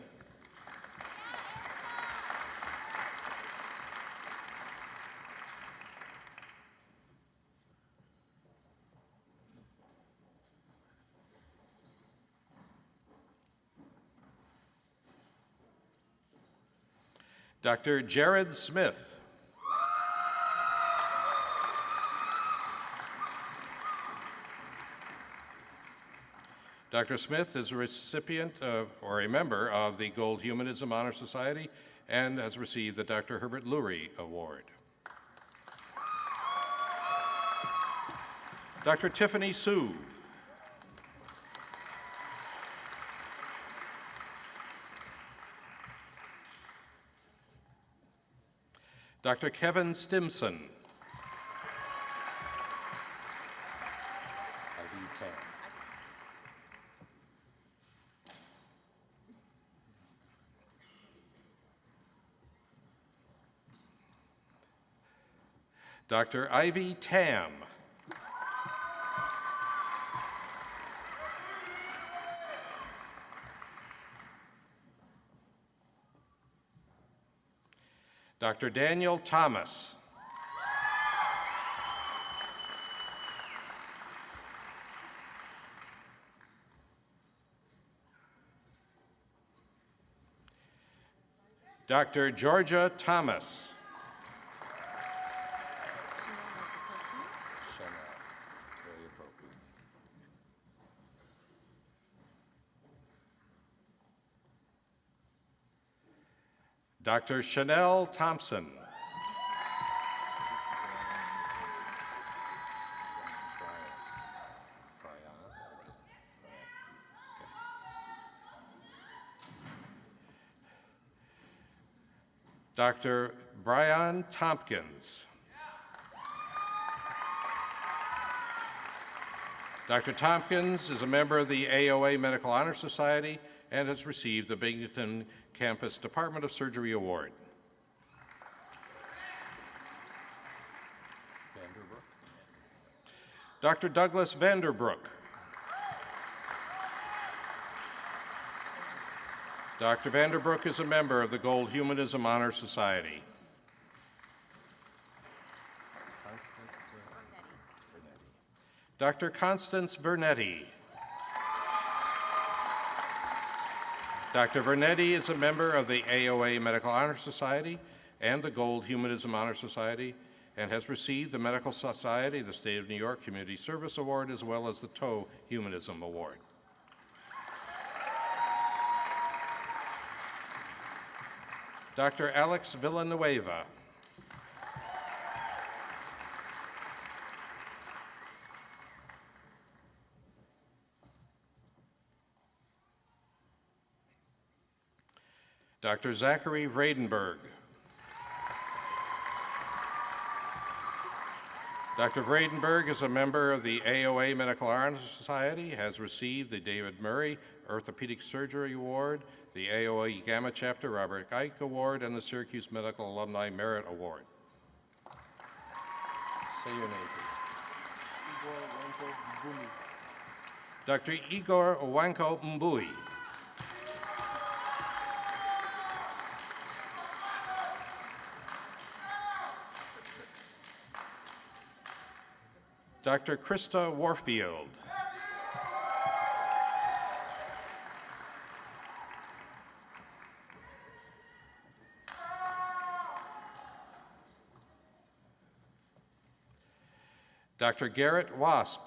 Speaker 1: Dr. Jared Smith. Dr. Smith is a recipient of, or a member of the Gold Humanism Honor Society and has received the Dr. Herbert Lurie Award. Dr. Tiffany Sue. Dr. Kevin Stimson. Dr. Ivy Tam. Dr. Daniel Thomas. Dr. Georgia Thomas. Dr. Chanel Thompson. Dr. Brian Tompkins. Dr. Tompkins is a member of the AOA Medical Honor Society and has received the Binghamton Campus Department of Surgery Award. Dr. Douglas Vanderbrook. Dr. Vanderbrook is a member of the Gold Humanism Honor Society. Dr. Constance Vernetti. Dr. Vernetti is a member of the AOA Medical Honor Society and the Gold Humanism Honor Society and has received the Medical Society, the State of New York Community Service Award, as well as the TOE Humanism Award. Dr. Alex Villanueva. Dr. Zachary Vredenberg. Dr. Vredenberg is a member of the AOA Medical Honor Society, has received the David Murray Orthopedic Surgery Award, the AOA Gamma Chapter Robert Ike Award, and the Syracuse Medical Alumni Merit Award. Say your name, please. Dr. Igor Wanko Mbui. Dr. Krista Warfield. Dr. Garrett Wasp.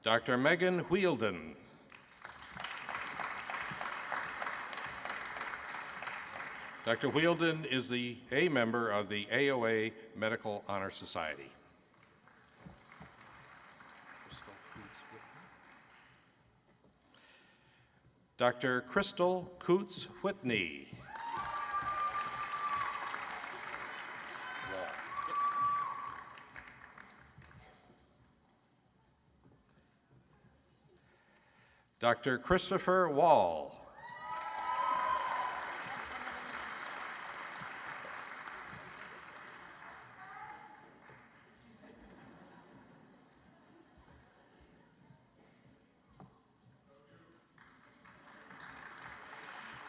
Speaker 1: Dr. Megan Wheeldon. Dr. Wheeldon is a member of the AOA Medical Honor Society. Dr. Crystal Coots-Whitney. Dr. Christopher Wall.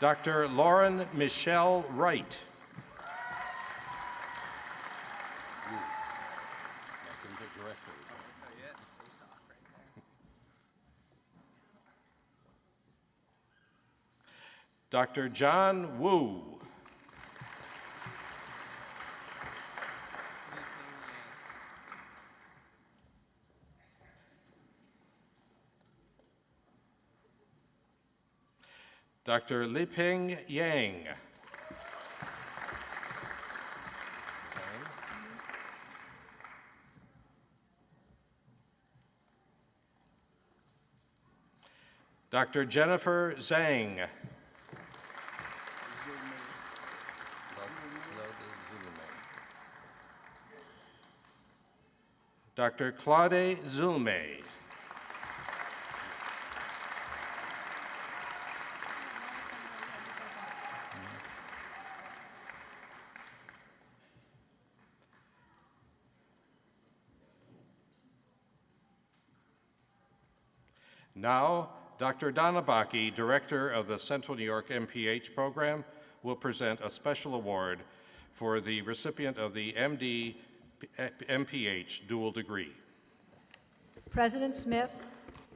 Speaker 1: Dr. Lauren Michelle Wright. Dr. John Wu. Dr. Liping Yang. Dr. Jennifer Zhang. Dr. Claude Zulme. Now, Dr. Donna Bakke, Director of the Central New York MPH program, will present a special award for the recipient of the MD MPH dual degree.
Speaker 6: President Smith,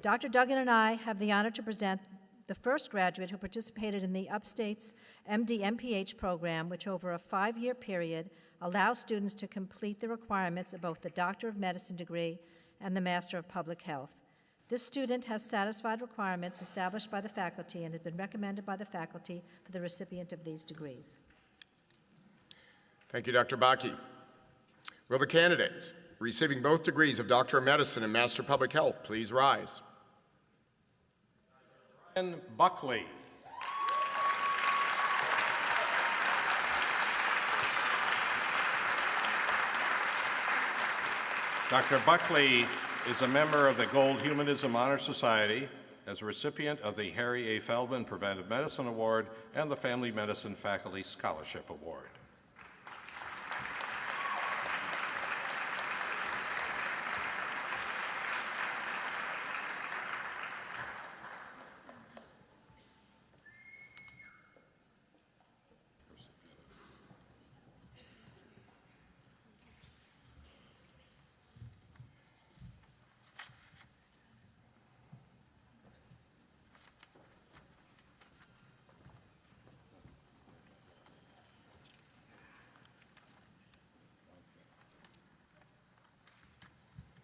Speaker 6: Dr. Duggan and I have the honor to present the first graduate who participated in the Upstate's MD MPH program, which over a 5-year period allows students to complete the requirements of both the Doctor of Medicine degree and the Master of Public Health. This student has satisfied requirements established by the faculty and has been recommended by the faculty for the recipient of these degrees.
Speaker 5: Thank you, Dr. Bakke. Will the candidates receiving both degrees of Doctor of Medicine and Master of Public Health please rise?
Speaker 1: Brian Buckley. Dr. Buckley is a member of the Gold Humanism Honor Society, as a recipient of the Harry A. Feldman Preventive Medicine Award and the Family Medicine Faculty Scholarship Award.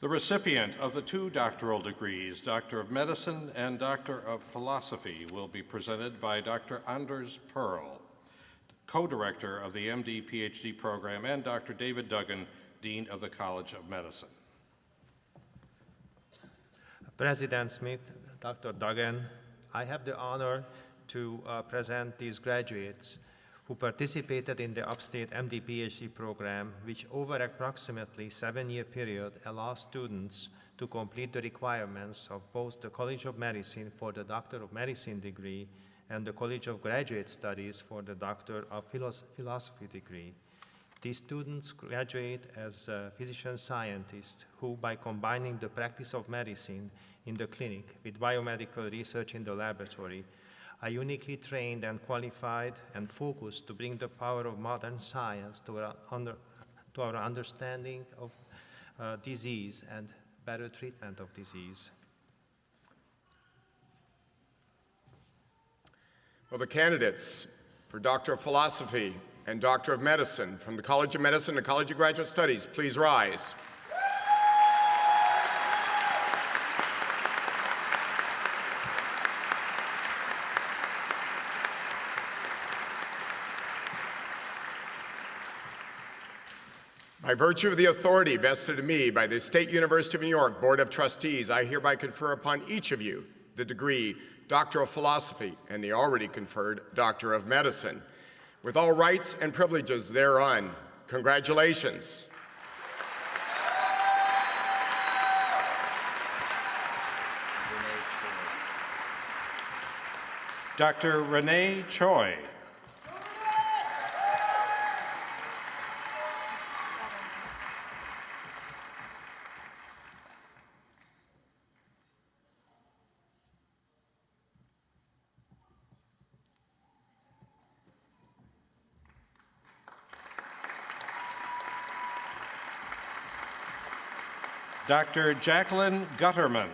Speaker 1: The recipient of the 2 doctoral degrees, Doctor of Medicine and Doctor of Philosophy, will be presented by Dr. Anders Pearl, co-director of the MD PhD program, and Dr. David Duggan, Dean of the College of Medicine.
Speaker 7: President Smith, Dr. Duggan, I have the honor to present these graduates who participated in the Upstate MD PhD program, which over approximately 7-year period allows students to complete the requirements of both the College of Medicine for the Doctor of Medicine degree and the College of Graduate Studies for the Doctor of Philosophy degree. These students graduate as physician scientists who, by combining the practice of medicine in the clinic with biomedical research in the laboratory, are uniquely trained and qualified and focused to bring the power of modern science to our understanding of disease and better treatment of disease.
Speaker 5: Will the candidates for Doctor of Philosophy and Doctor of Medicine from the College of Medicine and College of Graduate Studies please rise? By virtue of the authority vested in me by the State University of New York Board of Trustees, I hereby confer upon each of you the degree Doctor of Philosophy, and the already conferred Doctor of Medicine, with all rights and privileges thereon. Congratulations.
Speaker 1: Dr. Renee Choi. Dr. Jacqueline Gutterman.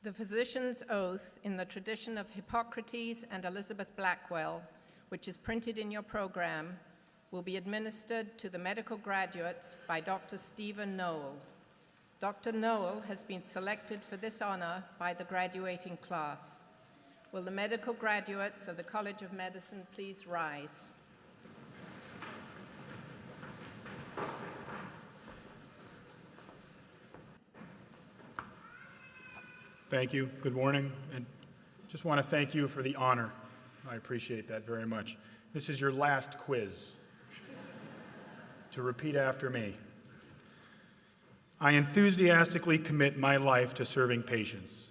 Speaker 3: The physician's oath in the tradition of Hippocrates and Elizabeth Blackwell, which is printed in your program, will be administered to the medical graduates by Dr. Stephen Noel. Dr. Noel has been selected for this honor by the graduating class. Will the medical graduates of the College of Medicine please rise?
Speaker 8: Thank you. Good morning. And just want to thank you for the honor. I appreciate that very much. This is your last quiz. To repeat after me. I enthusiastically commit my life to serving patients.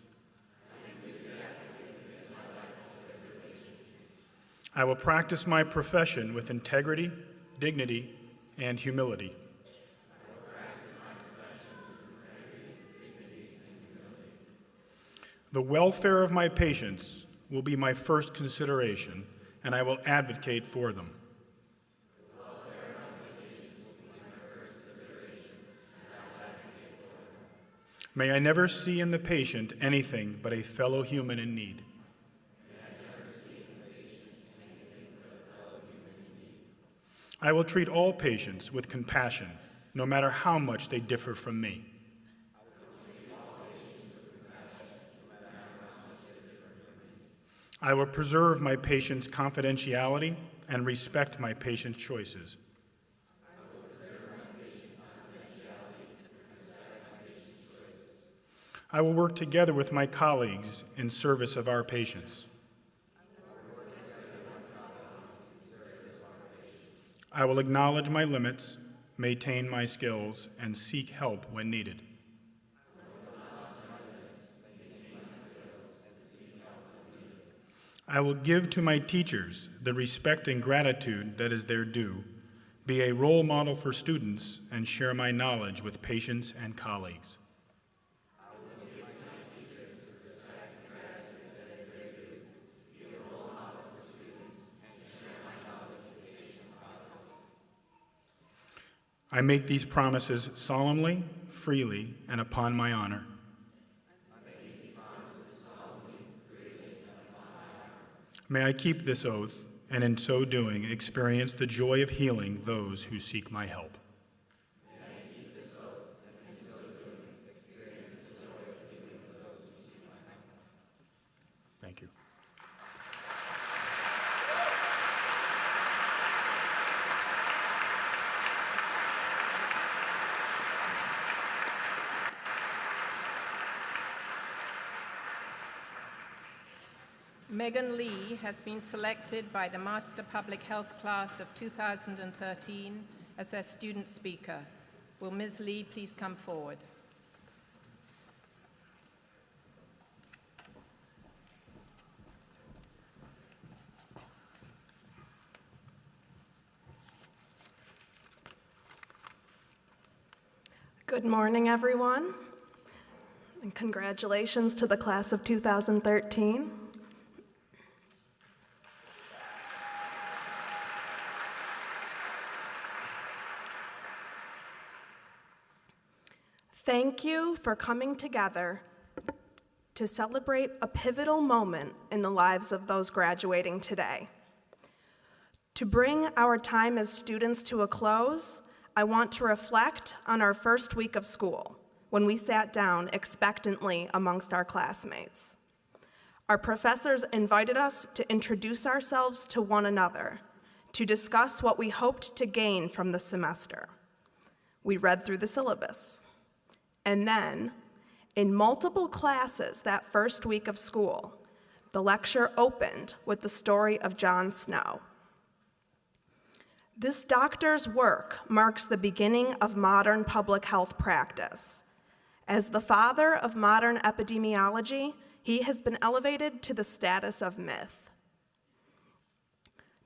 Speaker 8: I will practice my profession with integrity, dignity, and humility. The welfare of my patients will be my first consideration, and I will advocate for them. May I never see in the patient anything but a fellow human in need. I will treat all patients with compassion, no matter how much they differ from me. I will preserve my patient's confidentiality and respect my patient's choices. I will work together with my colleagues in service of our patients. I will acknowledge my limits, maintain my skills, and seek help when needed. I will give to my teachers the respect and gratitude that is their due, be a role model for students, and share my knowledge with patients and colleagues. I make these promises solemnly, freely, and upon my honor. May I keep this oath, and in so doing, experience the joy of healing those who seek my help. Thank you.
Speaker 3: Megan Lee has been selected by the Master Public Health class of 2013 as their student speaker. Will Ms. Lee please come forward?
Speaker 9: Good morning, everyone, and congratulations to the class of 2013. Thank you for coming together to celebrate a pivotal moment in the lives of those graduating today. To bring our time as students to a close, I want to reflect on our first week of school, when we sat down expectantly amongst our classmates. Our professors invited us to introduce ourselves to one another, to discuss what we hoped to gain from the semester. We read through the syllabus. And then, in multiple classes that first week of school, the lecture opened with the story of John Snow. This doctor's work marks the beginning of modern public health practice. As the father of modern epidemiology, he has been elevated to the status of myth.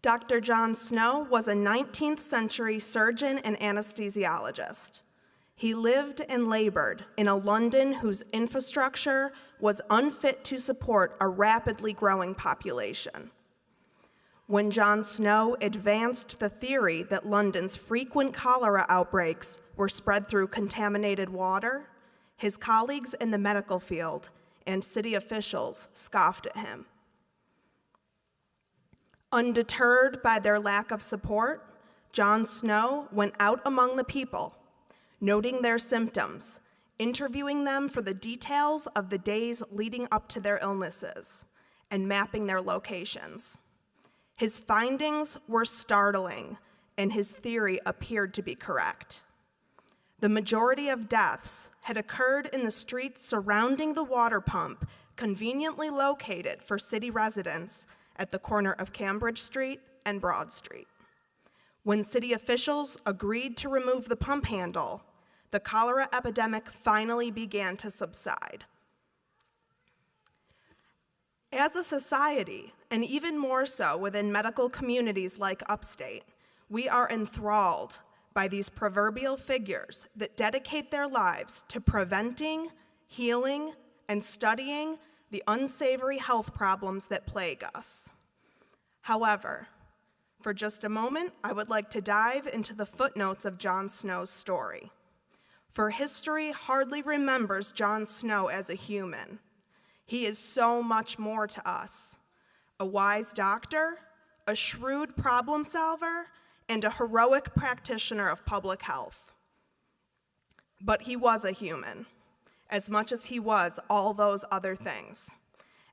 Speaker 9: Dr. John Snow was a 19th century surgeon and anesthesiologist. He lived and labored in a London whose infrastructure was unfit to support a rapidly growing population. When John Snow advanced the theory that London's frequent cholera outbreaks were spread through contaminated water, his colleagues in the medical field and city officials scoffed at him. Undeterred by their lack of support, John Snow went out among the people, noting their symptoms, interviewing them for the details of the days leading up to their illnesses, and mapping their locations. His findings were startling, and his theory appeared to be correct. The majority of deaths had occurred in the streets surrounding the water pump, conveniently located for city residents at the corner of Cambridge Street and Broad Street. When city officials agreed to remove the pump handle, the cholera epidemic finally began to subside. As a society, and even more so within medical communities like Upstate, we are enthralled by these proverbial figures that dedicate their lives to preventing, healing, and studying the unsavory health problems that plague us. However, for just a moment, I would like to dive into the footnotes of John Snow's story. For history hardly remembers John Snow as a human. He is so much more to us: a wise doctor, a shrewd problem solver, and a heroic practitioner of public health. But he was a human, as much as he was all those other things.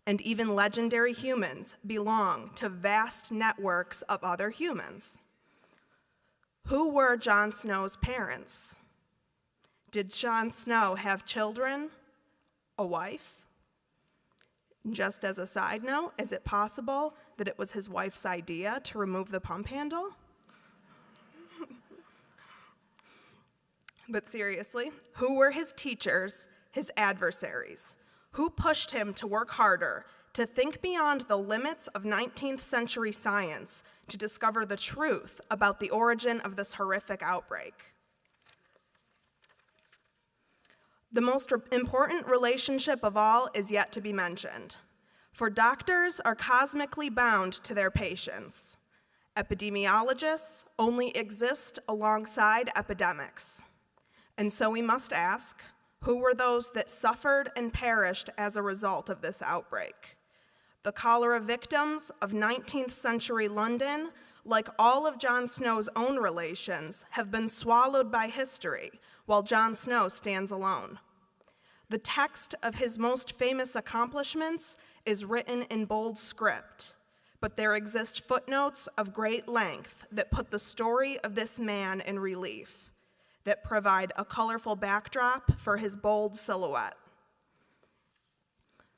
Speaker 9: And even legendary humans belong to vast networks of other humans. Who were John Snow's parents? Did John Snow have children? A wife? Just as a side note, is it possible that it was his wife's idea to remove the pump handle? But seriously, who were his teachers, his adversaries? Who pushed him to work harder, to think beyond the limits of 19th century science, to discover the truth about the origin of this horrific outbreak? The most important relationship of all is yet to be mentioned. For doctors are cosmically bound to their patients. Epidemiologists only exist alongside epidemics. And so we must ask, who were those that suffered and perished as a result of this outbreak? The cholera victims of 19th century London, like all of John Snow's own relations, have been swallowed by history, while John Snow stands alone. The text of his most famous accomplishments is written in bold script, but there exist footnotes of great length that put the story of this man in relief, that provide a colorful backdrop for his bold silhouette.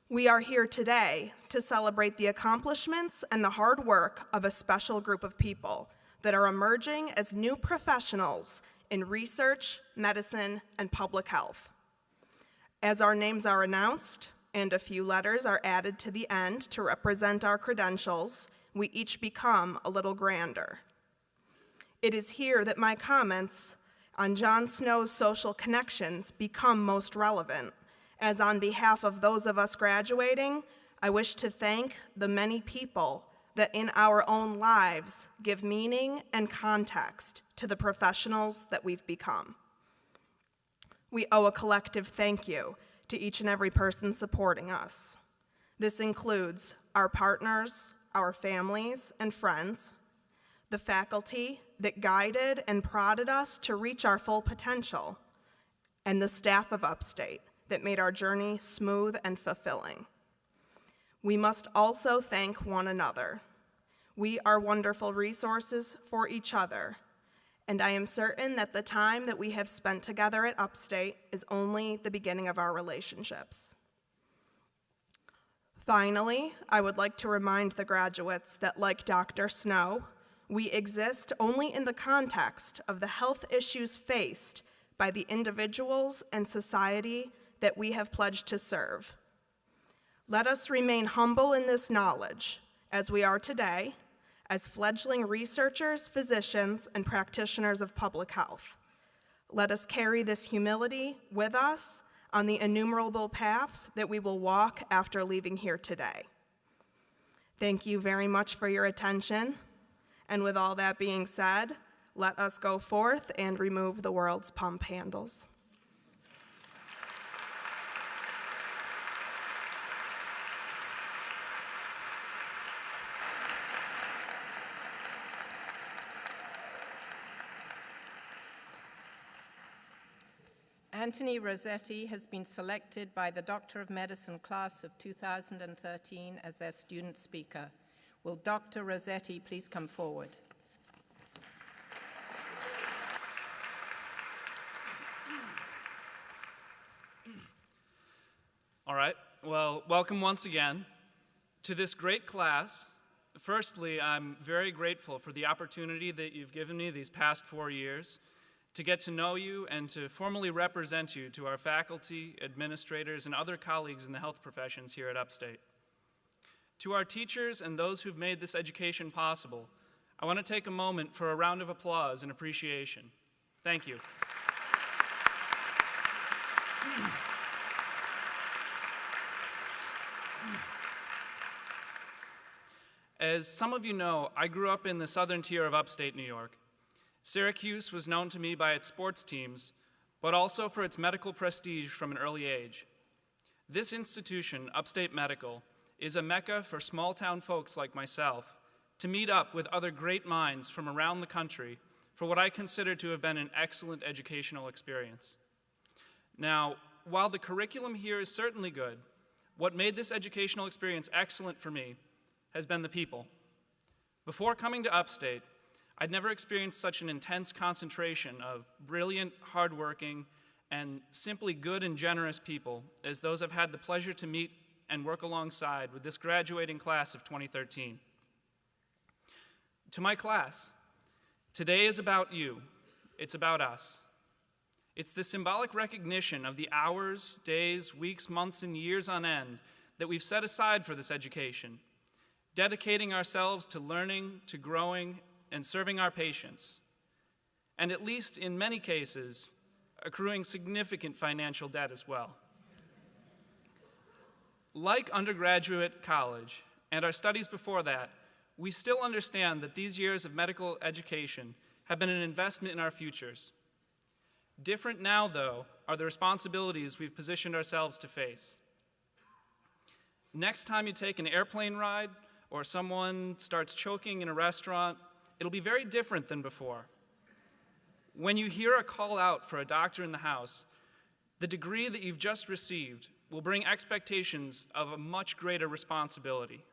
Speaker 9: We are here today to celebrate the accomplishments and the hard work of a special group of people that are emerging as new professionals in research, medicine, and public health. As our names are announced and a few letters are added to the end to represent our credentials, we each become a little grander. It is here that my comments on Jon Snow's social connections become most relevant, as on behalf of those of us graduating, I wish to thank the many people that in our own lives give meaning and context to the professionals that we've become. We owe a collective thank you to each and every person supporting us. This includes our partners, our families and friends, the faculty that guided and prodded us to reach our full potential, and the staff of Upstate that made our journey smooth and fulfilling. We must also thank one another. We are wonderful resources for each other, and I am certain that the time that we have spent together at Upstate is only the beginning of our relationships. Finally, I would like to remind the graduates that, like Dr. Snow, we exist only in the context of the health issues faced by the individuals and society that we have pledged to serve. Let us remain humble in this knowledge, as we are today, as fledgling researchers, physicians, and practitioners of public health. Let us carry this humility with us on the innumerable paths that we will walk after leaving here today. Thank you very much for your attention. And with all that being said, let us go forth and remove the world's pump handles.
Speaker 3: Anthony Rossetti has been selected by the Doctor of Medicine class of 2013 as their student speaker. Will Dr. Rossetti please come forward?
Speaker 10: All right, well, welcome once again to this great class. Firstly, I'm very grateful for the opportunity that you've given me these past 4 years to get to know you and to formally represent you to our faculty, administrators, and other colleagues in the health professions here at Upstate. To our teachers and those who've made this education possible, I want to take a moment for a round of applause and appreciation. Thank you. As some of you know, I grew up in the southern tier of upstate New York. Syracuse was known to me by its sports teams, but also for its medical prestige from an early age. This institution, Upstate Medical, is a mecca for small-town folks like myself to meet up with other great minds from around the country for what I consider to have been an excellent educational experience. Now, while the curriculum here is certainly good, what made this educational experience excellent for me has been the people. Before coming to Upstate, I'd never experienced such an intense concentration of brilliant, hardworking, and simply good and generous people as those I've had the pleasure to meet and work alongside with this graduating class of 2013. To my class, today is about you. It's about us. It's the symbolic recognition of the hours, days, weeks, months, and years on end that we've set aside for this education, dedicating ourselves to learning, to growing, and serving our patients, and at least in many cases, accruing significant financial debt as well. Like undergraduate college and our studies before that, we still understand that these years of medical education have been an investment in our futures. Different now, though, are the responsibilities we've positioned ourselves to face. Next time you take an airplane ride or someone starts choking in a restaurant, it'll be very different than before. When you hear a call out for a doctor in the house, the degree that you've just received will bring expectations of a much greater responsibility.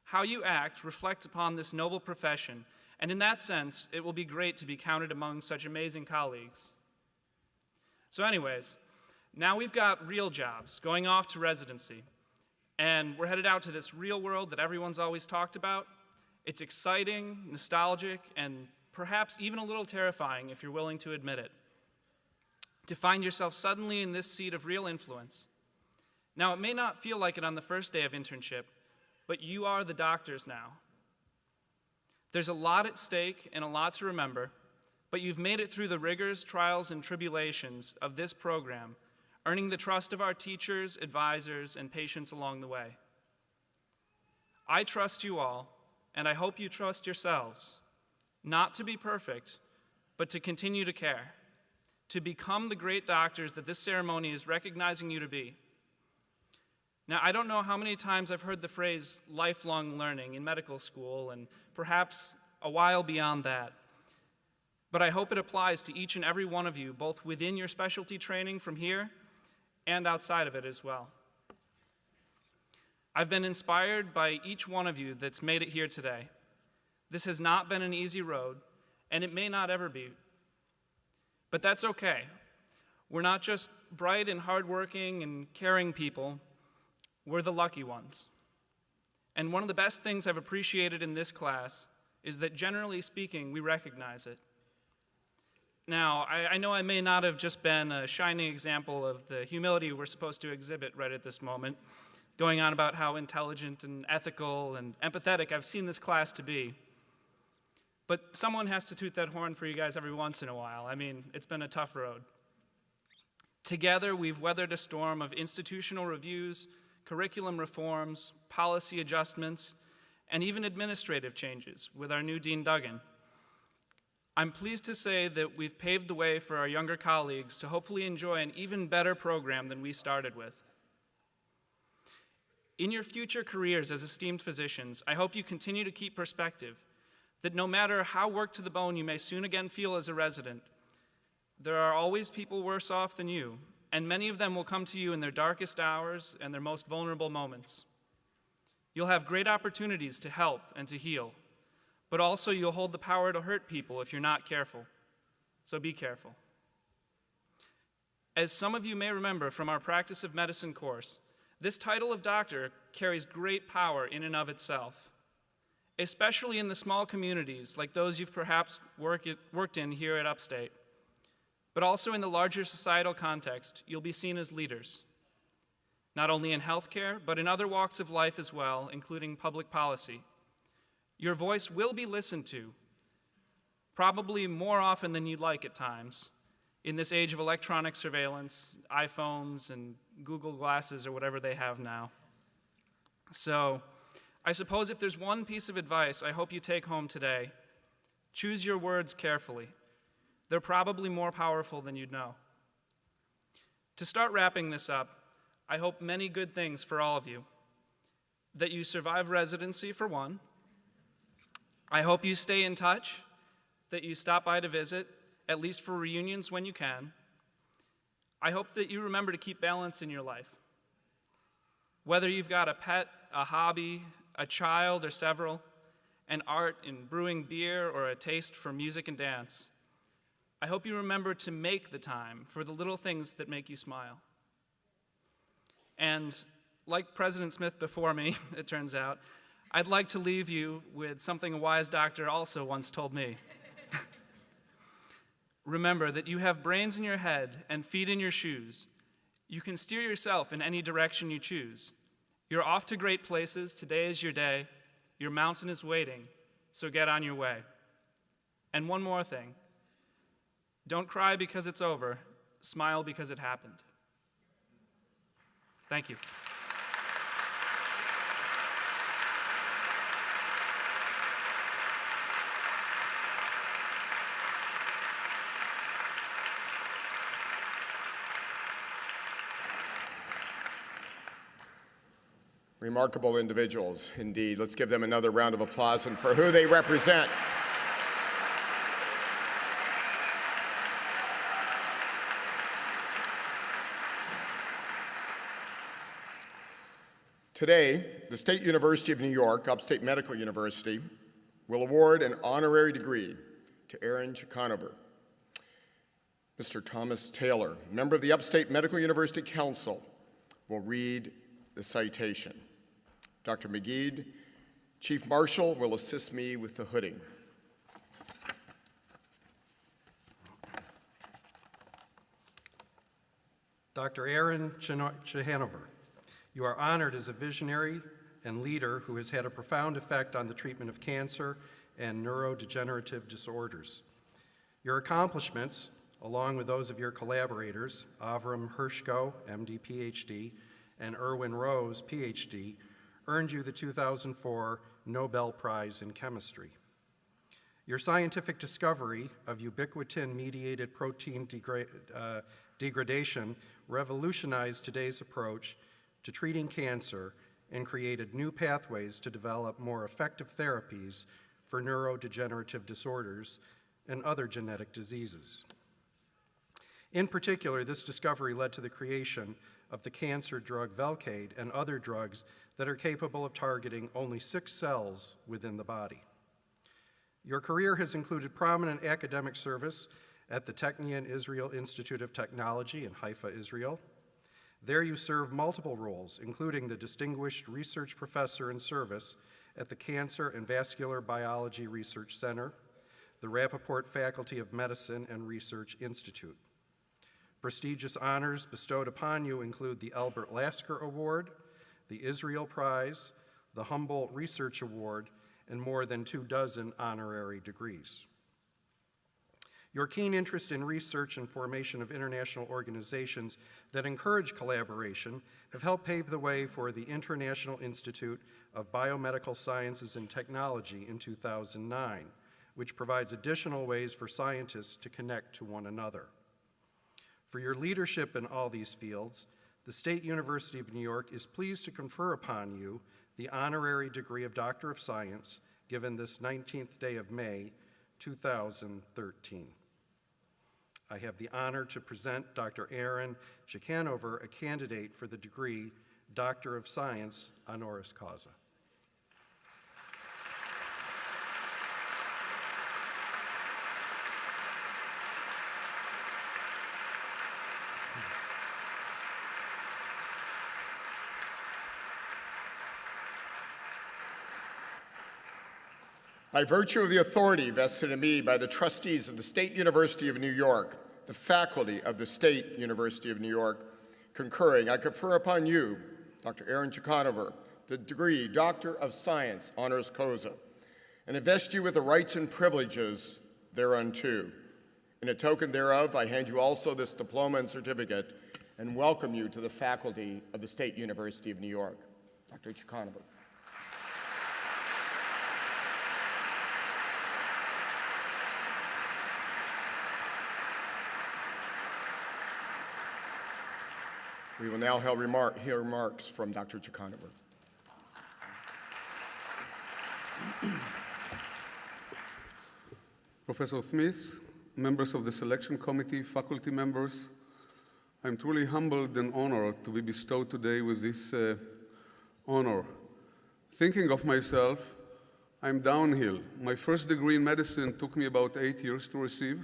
Speaker 10: How you act reflects upon this noble profession, and in that sense, it will be great to be counted among such amazing colleagues. So anyways, now we've got real jobs, going off to residency, and we're headed out to this real world that everyone's always talked about. It's exciting, nostalgic, and perhaps even a little terrifying if you're willing to admit it. To find yourself suddenly in this seat of real influence. Now, it may not feel like it on the first day of internship, but you are the doctors now. There's a lot at stake and a lot to remember, but you've made it through the rigors, trials, and tribulations of this program, earning the trust of our teachers, advisors, and patients along the way. I trust you all, and I hope you trust yourselves, not to be perfect, but to continue to care, to become the great doctors that this ceremony is recognizing you to be. Now, I don't know how many times I've heard the phrase lifelong learning in medical school, and perhaps a while beyond that. But I hope it applies to each and every one of you, both within your specialty training from here and outside of it as well. I've been inspired by each one of you that's made it here today. This has not been an easy road, and it may not ever be. But that's okay. We're not just bright and hardworking and caring people. We're the lucky ones. And one of the best things I've appreciated in this class is that, generally speaking, we recognize it. Now, I know I may not have just been a shining example of the humility we're supposed to exhibit right at this moment, going on about how intelligent and ethical and empathetic I've seen this class to be. But someone has to toot that horn for you guys every once in a while. I mean, it's been a tough road. Together, we've weathered a storm of institutional reviews, curriculum reforms, policy adjustments, and even administrative changes with our new Dean Duggan. I'm pleased to say that we've paved the way for our younger colleagues to hopefully enjoy an even better program than we started with. In your future careers as esteemed physicians, I hope you continue to keep perspective that no matter how worked to the bone you may soon again feel as a resident, there are always people worse off than you, and many of them will come to you in their darkest hours and their most vulnerable moments. You'll have great opportunities to help and to heal, but also you'll hold the power to hurt people if you're not careful. So be careful. As some of you may remember from our Practice of Medicine course, this title of doctor carries great power in and of itself, especially in the small communities like those you've perhaps worked in here at Upstate. But also in the larger societal context, you'll be seen as leaders, not only in healthcare, but in other walks of life as well, including public policy. Your voice will be listened to, probably more often than you'd like at times, in this age of electronic surveillance, iPhones and Google Glasses or whatever they have now. So, I suppose if there's one piece of advice I hope you take home today, choose your words carefully. They're probably more powerful than you'd know. To start wrapping this up, I hope many good things for all of you. That you survive residency, for one. I hope you stay in touch, that you stop by to visit, at least for reunions when you can. I hope that you remember to keep balance in your life. Whether you've got a pet, a hobby, a child or several, an art in brewing beer or a taste for music and dance, I hope you remember to make the time for the little things that make you smile. And like President Smith before me, it turns out, I'd like to leave you with something a wise doctor also once told me. Remember that you have brains in your head and feet in your shoes. You can steer yourself in any direction you choose. You're off to great places. Today is your day. Your mountain is waiting, so get on your way. And one more thing. Don't cry because it's over. Smile because it happened. Thank you.
Speaker 5: Remarkable individuals, indeed. Let's give them another round of applause and for who they represent. Today, the State University of New York, Upstate Medical University, will award an honorary degree to Aaron Chickanover. Mr. Thomas Taylor, member of the Upstate Medical University Council, will read the citation. Dr. McGee, Chief Marshal, will assist me with the hooding.
Speaker 11: Dr. Aaron Chickanover, you are honored as a visionary and leader who has had a profound effect on the treatment of cancer and neurodegenerative disorders. Your accomplishments, along with those of your collaborators, Avram Hershko, MD, PhD, and Erwin Rose, PhD, earned you the 2004 Nobel Prize in Chemistry. Your scientific discovery of ubiquitin-mediated protein degradation revolutionized today's approach to treating cancer and created new pathways to develop more effective therapies for neurodegenerative disorders and other genetic diseases. In particular, this discovery led to the creation of the cancer drug Velcade and other drugs that are capable of targeting only 6 cells within the body. Your career has included prominent academic service at the Technion Israel Institute of Technology in Haifa, Israel. There you served multiple roles, including the Distinguished Research Professor in Service at the Cancer and Vascular Biology Research Center, the Rappaport Faculty of Medicine and Research Institute. Prestigious honors bestowed upon you include the Albert Lasker Award, the Israel Prize, the Humboldt Research Award, and more than 24 honorary degrees. Your keen interest in research and formation of international organizations that encourage collaboration have helped pave the way for the International Institute of Biomedical Sciences and Technology in 2009, which provides additional ways for scientists to connect to one another. For your leadership in all these fields, the State University of New York is pleased to confer upon you the honorary degree of Doctor of Science given this 19th day of May, 2013. I have the honor to present Dr. Aaron Chickanover, a candidate for the degree Doctor of Science honoris causa.
Speaker 5: By virtue of the authority vested in me by the trustees of the State University of New York, the faculty of the State University of New York, concurring, I confer upon you, Dr. Aaron Chickanover, the degree Doctor of Science honoris causa, and invest you with the rights and privileges thereunto. In a token thereof, I hand you also this diploma and certificate and welcome you to the faculty of the State University of New York. Dr. Chickanover. We will now hear remarks from Dr. Chickanover.
Speaker 12: Professor Smith, members of the selection committee, faculty members, I'm truly humbled and honored to be bestowed today with this honor. Thinking of myself, I'm downhill. My first degree in medicine took me about 8 years to receive.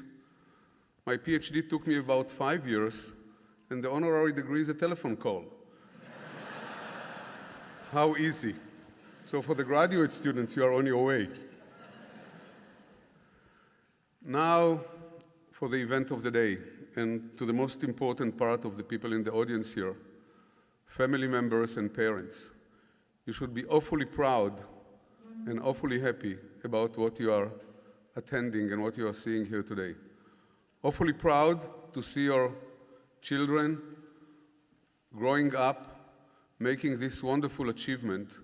Speaker 12: My PhD took me about 5 years. And the honorary degree is a telephone call. How easy. So for the graduate students, you are on your way. Now for the event of the day, and to the most important part of the people in the audience here, family members and parents. You should be awfully proud and awfully happy about what you are attending and what you are seeing here today. Awfully proud to see your children growing up, making this wonderful achievement,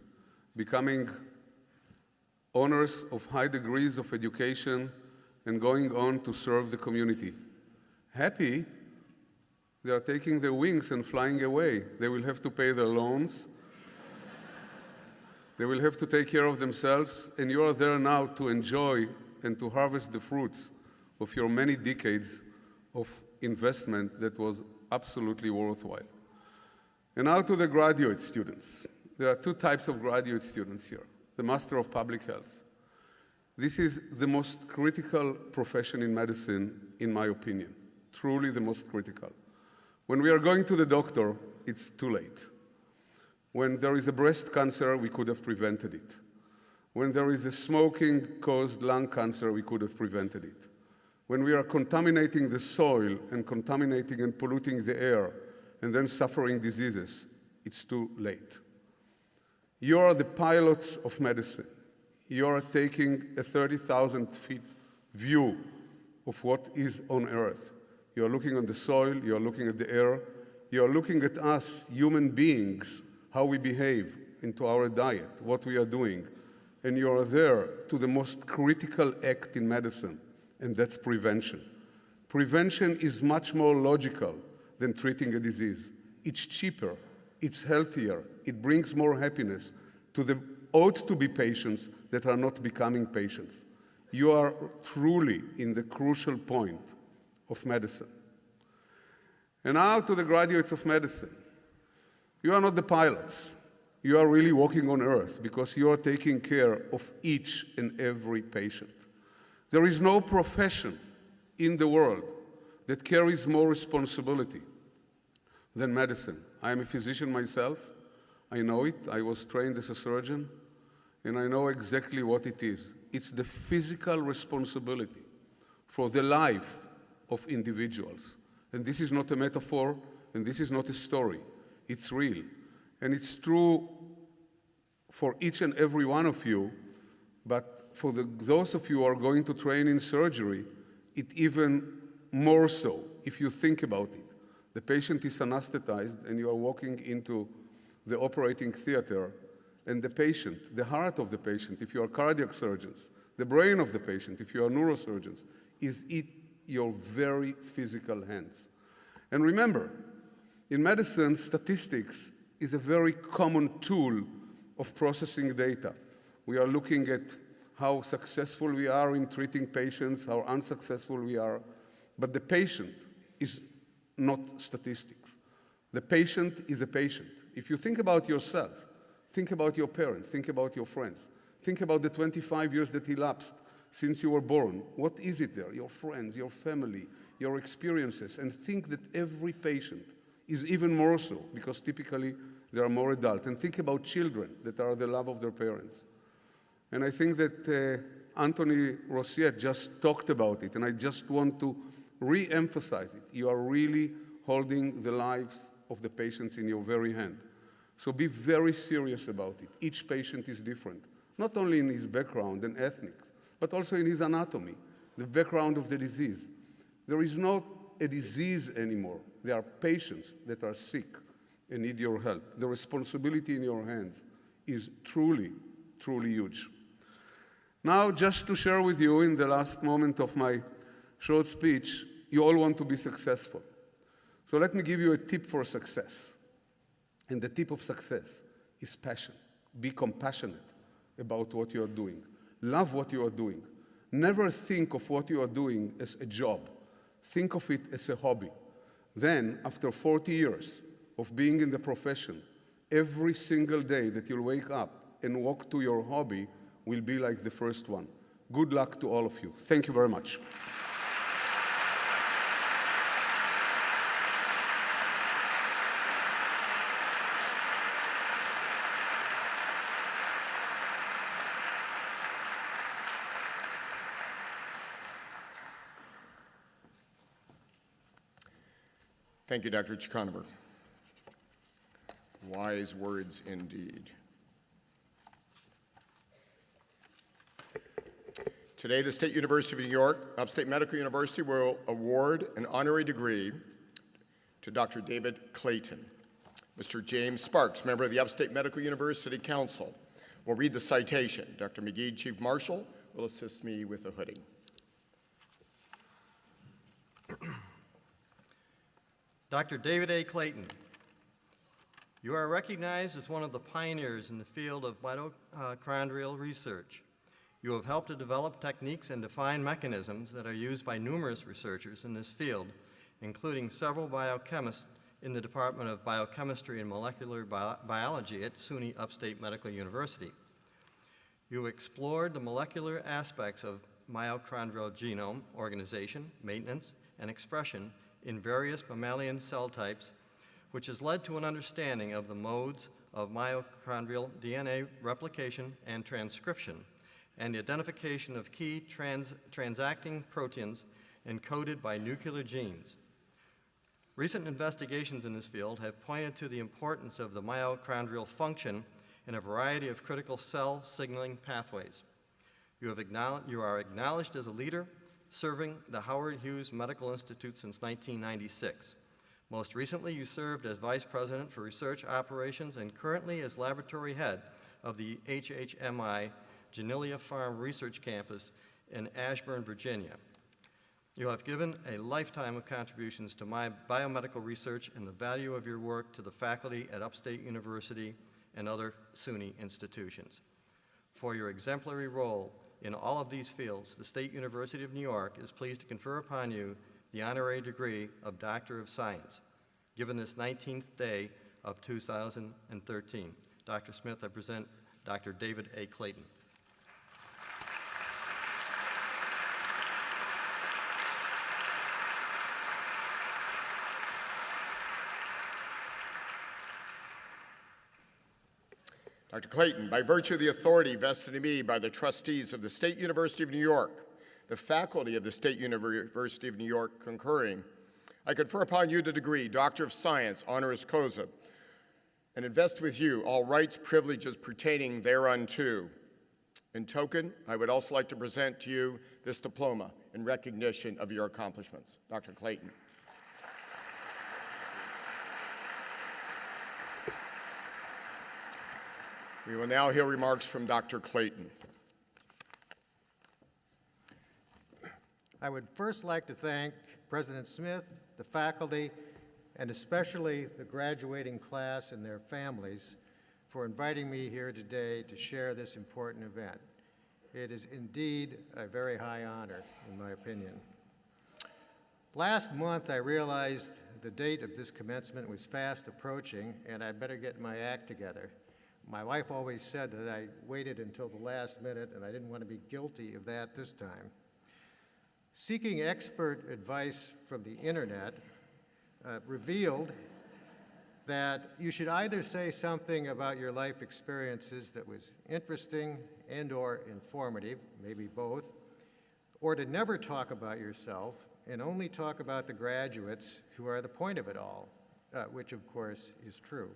Speaker 12: becoming honors of high degrees of education and going on to serve the community. Happy, they are taking their wings and flying away. They will have to pay their loans. They will have to take care of themselves, and you are there now to enjoy and to harvest the fruits of your many decades of investment that was absolutely worthwhile. And now to the graduate students. There are 2 types of graduate students here. The Master of Public Health. This is the most critical profession in medicine, in my opinion. Truly the most critical. When we are going to the doctor, it's too late. When there is a breast cancer, we could have prevented it. When there is a smoking-caused lung cancer, we could have prevented it. When we are contaminating the soil and contaminating and polluting the air and then suffering diseases, it's too late. You are the pilots of medicine. You are taking a 30,000 feet view of what is on Earth. You are looking on the soil, you are looking at the air, you are looking at us, human beings, how we behave into our diet, what we are doing, and you are there to the most critical act in medicine, and that's prevention. Prevention is much more logical than treating a disease. It's cheaper, it's healthier, it brings more happiness to the ought-to-be patients that are not becoming patients. You are truly in the crucial point of medicine. And now to the graduates of medicine. You are not the pilots. You are really walking on earth because you are taking care of each and every patient. There is no profession in the world that carries more responsibility than medicine. I am a physician myself. I know it. I was trained as a surgeon, and I know exactly what it is. It's the physical responsibility for the life of individuals. And this is not a metaphor, and this is not a story. It's real. And it's true for each and every one of you, but for those of you who are going to train in surgery, it even more so, if you think about it. The patient is anesthetized, and you are walking into the operating theater, and the patient, the heart of the patient, if you are cardiac surgeons, the brain of the patient, if you are neurosurgeons, is in your very physical hands. And remember, in medicine, statistics is a very common tool of processing data. We are looking at how successful we are in treating patients, how unsuccessful we are, but the patient is not statistics. The patient is a patient. If you think about yourself, think about your parents, think about your friends, think about the 25 years that elapsed since you were born. What is it there? Your friends, your family, your experiences, and think that every patient is even more so, because typically they are more adult. And think about children that are the love of their parents. And I think that Anthony Rossiet just talked about it, and I just want to re-emphasize it. You are really holding the lives of the patients in your very hand. So be very serious about it. Each patient is different, not only in his background and ethnics, but also in his anatomy, the background of the disease. There is not a disease anymore. There are patients that are sick and need your help. The responsibility in your hands is truly, truly huge. Now, just to share with you in the last moment of my short speech, you all want to be successful. So let me give you a tip for success. And the tip of success is passion. Be compassionate about what you are doing. Love what you are doing. Never think of what you are doing as a job. Think of it as a hobby. Then, after 40 years of being in the profession, every single day that you'll wake up and walk to your hobby will be like the first one. Good luck to all of you. Thank you very much.
Speaker 5: Thank you, Dr. Chikanover. Wise words indeed. Today, the State University of New York, Upstate Medical University, will award an honorary degree to Dr. David Clayton. Mr. James Sparks, member of the Upstate Medical University Council, will read the citation. Dr. McGee, Chief Marshal, will assist me with the hooding.
Speaker 13: Dr. David A. Clayton, you are recognized as one of the pioneers in the field of mitochondrial research. You have helped to develop techniques and define mechanisms that are used by numerous researchers in this field, including several biochemists in the Department of Biochemistry and Molecular Biology at SUNY Upstate Medical University. You explored the molecular aspects of mitochondrial genome organization, maintenance, and expression in various mammalian cell types, which has led to an understanding of the modes of mitochondrial DNA replication and transcription, and the identification of key transacting proteins encoded by nuclear genes. Recent investigations in this field have pointed to the importance of the mitochondrial function in a variety of critical cell signaling pathways. You are acknowledged as a leader, serving the Howard Hughes Medical Institute since 1996. Most recently, you served as Vice President for Research Operations and currently as Laboratory Head of the HHMI Janelia Farm Research Campus in Ashburn, Virginia. You have given a lifetime of contributions to my biomedical research and the value of your work to the faculty at Upstate University and other SUNY institutions. For your exemplary role in all of these fields, the State University of New York is pleased to confer upon you the honorary degree of Doctor of Science, given this 19th day of 2013. Dr. Smith, I present Dr. David A. Clayton.
Speaker 5: Dr. Clayton, by virtue of the authority vested in me by the trustees of the State University of New York, the faculty of the State University of New York concurring, I confer upon you the degree Doctor of Science, honoris causa, and invest with you all rights, privileges pertaining thereunto. In token, I would also like to present to you this diploma in recognition of your accomplishments. Dr. Clayton. We will now hear remarks from Dr. Clayton.
Speaker 14: I would first like to thank President Smith, the faculty, and especially the graduating class and their families for inviting me here today to share this important event. It is indeed a very high honor, in my opinion. Last month, I realized the date of this commencement was fast approaching, and I'd better get my act together. My wife always said that I waited until the last minute, and I didn't want to be guilty of that this time. Seeking expert advice from the internet revealed that you should either say something about your life experiences that was interesting and/or informative, maybe both, or to never talk about yourself and only talk about the graduates who are the point of it all, which of course is true.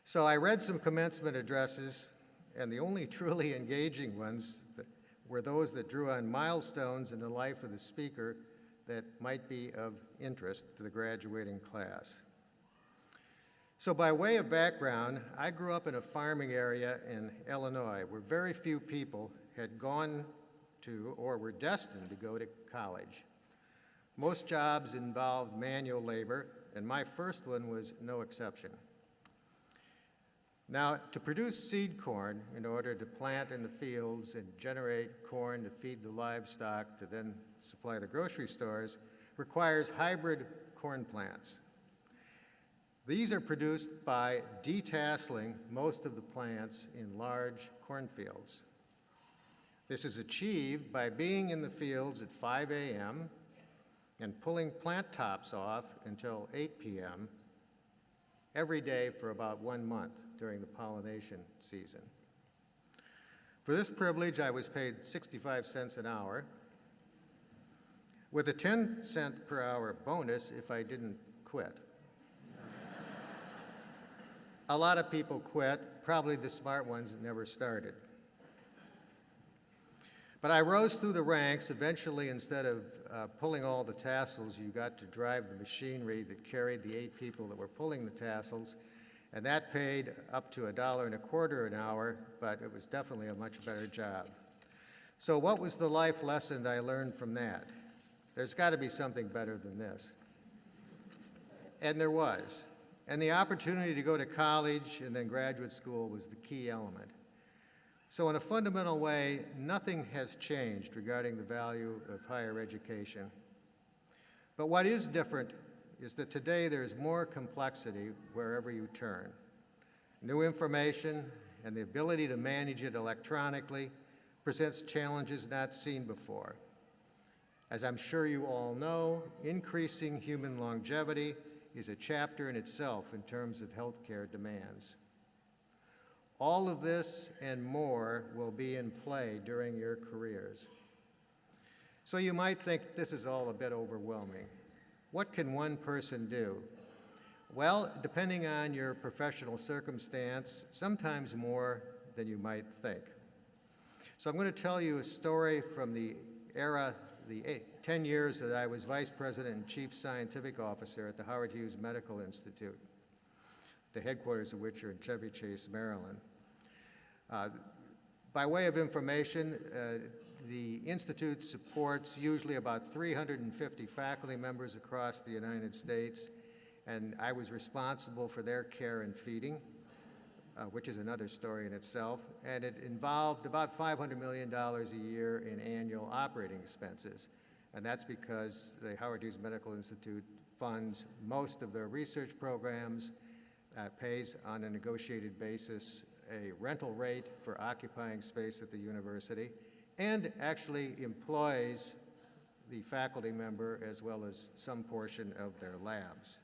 Speaker 14: So I read some commencement addresses, and the only truly engaging ones were those that drew on milestones in the life of the speaker that might be of interest to the graduating class. So by way of background, I grew up in a farming area in Illinois where very few people had gone to or were destined to go to college. Most jobs involved manual labor, and my first one was no exception. Now, to produce seed corn in order to plant in the fields and generate corn to feed the livestock to then supply the grocery stores requires hybrid corn plants. These are produced by detasseling most of the plants in large cornfields. This is achieved by being in the fields at 5 a.m. and pulling plant tops off until 8 p.m. every day for about 1 month during the pollination season. For this privilege, I was paid 65 cents an hour, with a 10-cent per hour bonus if I didn't quit. A lot of people quit, probably the smart ones that never started. But I rose through the ranks. Eventually, instead of pulling all the tassels, you got to drive the machinery that carried the 8 people that were pulling the tassels, and that paid up to $1.25 an hour, but it was definitely a much better job. So what was the life lesson I learned from that? There's got to be something better than this. And there was. And the opportunity to go to college and then graduate school was the key element. So in a fundamental way, nothing has changed regarding the value of higher education. But what is different is that today there's more complexity wherever you turn. New information and the ability to manage it electronically presents challenges not seen before. As I'm sure you all know, increasing human longevity is a chapter in itself in terms of healthcare demands. All of this and more will be in play during your careers. So you might think this is all a bit overwhelming. What can one person do? Well, depending on your professional circumstance, sometimes more than you might think. So I'm going to tell you a story from the the 10 years that I was Vice President and Chief Scientific Officer at the Howard Hughes Medical Institute, the headquarters of which are in Chevy Chase, Maryland. By way of information, the Institute supports usually about 350 faculty members across the United States, and I was responsible for their care and feeding, which is another story in itself, and it involved about $500 million a year in annual operating expenses, and that's because the Howard Hughes Medical Institute funds most of their research programs, pays on a negotiated basis a rental rate for occupying space at the university, and actually employs the faculty member as well as some portion of their labs.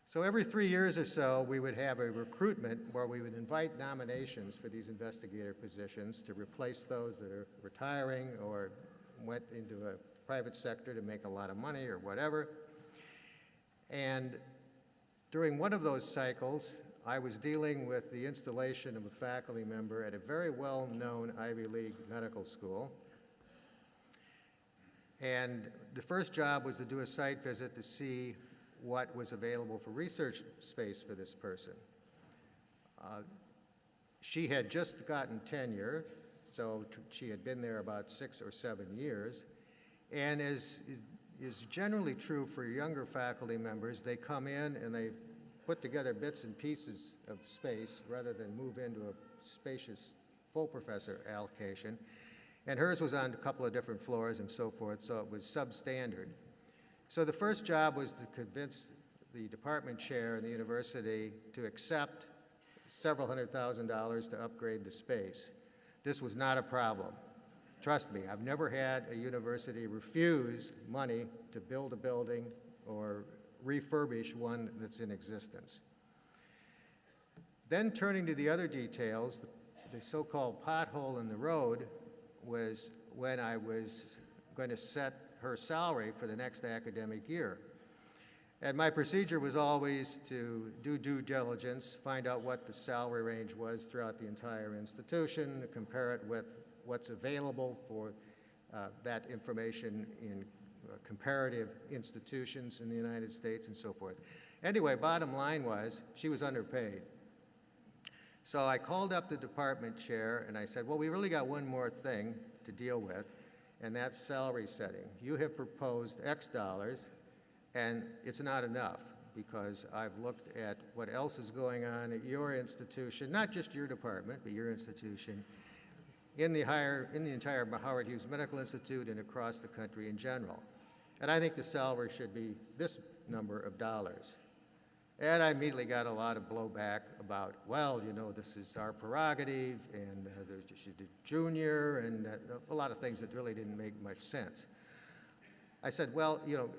Speaker 14: So every 3 years or so, we would have a recruitment where we would invite nominations for these investigator positions to replace those that are retiring or went into a private sector to make a lot of money or whatever. And during one of those cycles, I was dealing with the installation of a faculty member at a very well-known Ivy League medical school. And the first job was to do a site visit to see what was available for research space for this person. She had just gotten tenure, so she had been there about 6 or 7 years. And as is generally true for younger faculty members, they come in and they put together bits and pieces of space rather than move into a spacious full professor allocation. And hers was on a couple of different floors and so forth, so it was substandard. So the first job was to convince the department chair in the university to accept several $100,000 to upgrade the space. This was not a problem. Trust me, I've never had a university refuse money to build a building or refurbish one that's in existence. Then turning to the other details, the so-called pothole in the road was when I was going to set her salary for the next academic year. And my procedure was always to do due diligence, find out what the salary range was throughout the entire institution, compare it with what's available for that information in comparative institutions in the United States and so forth. Anyway, bottom line was she was underpaid. So I called up the department chair and I said, well, we really got one more thing to deal with, and that's salary setting. You have proposed X dollars, and it's not enough because I've looked at what else is going on at your institution, not just your department, but your institution, in the entire Howard Hughes Medical Institute and across the country in general. And I think the salary should be this number of dollars. And I immediately got a lot of blowback about, well, you know, this is our prerogative, and she's a junior, and a lot of things that really didn't make much sense. I said, well, you know,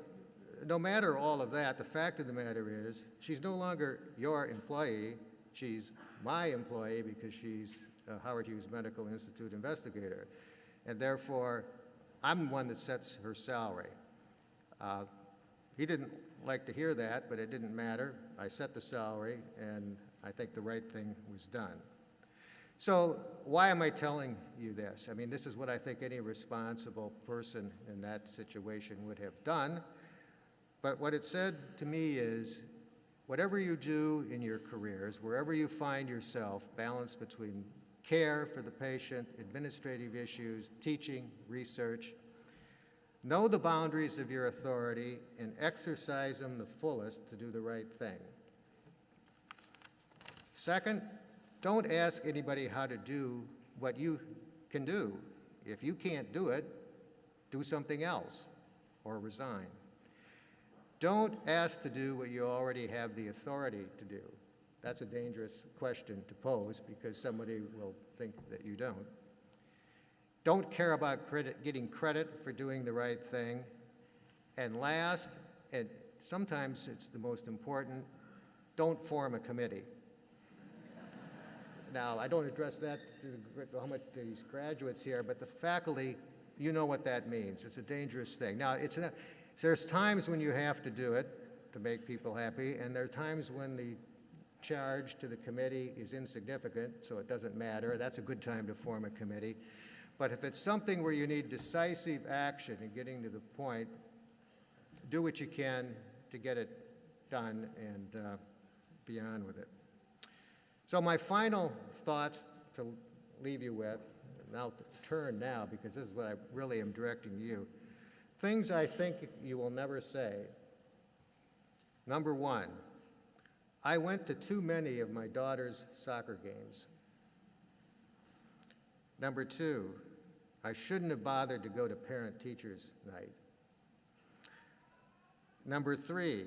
Speaker 14: no matter all of that, the fact of the matter is she's no longer your employee. She's my employee because she's a Howard Hughes Medical Institute investigator. And therefore, I'm the one that sets her salary. He didn't like to hear that, but it didn't matter. I set the salary, and I think the right thing was done. So why am I telling you this? I mean, this is what I think any responsible person in that situation would have done. But what it said to me is, whatever you do in your careers, wherever you find yourself, balance between care for the patient, administrative issues, teaching, research, know the boundaries of your authority and exercise them the fullest to do the right thing. Second, don't ask anybody how to do what you can do. If you can't do it, do something else or resign. Don't ask to do what you already have the authority to do. That's a dangerous question to pose because somebody will think that you don't. Don't care about getting credit for doing the right thing. And last, and sometimes it's the most important, don't form a committee. Now, I don't address that to how much these graduates here, but the faculty, you know what that means. It's a dangerous thing. Now, there's times when you have to do it to make people happy, and there are times when the charge to the committee is insignificant, so it doesn't matter. That's a good time to form a committee. But if it's something where you need decisive action in getting to the point, do what you can to get it done and be on with it. So my final thoughts to leave you with, and I'll turn now because this is what I really am directing to you. Things I think you will never say. Number one, I went to too many of my daughter's soccer games. Number two, I shouldn't have bothered to go to parent-teachers night. Number three,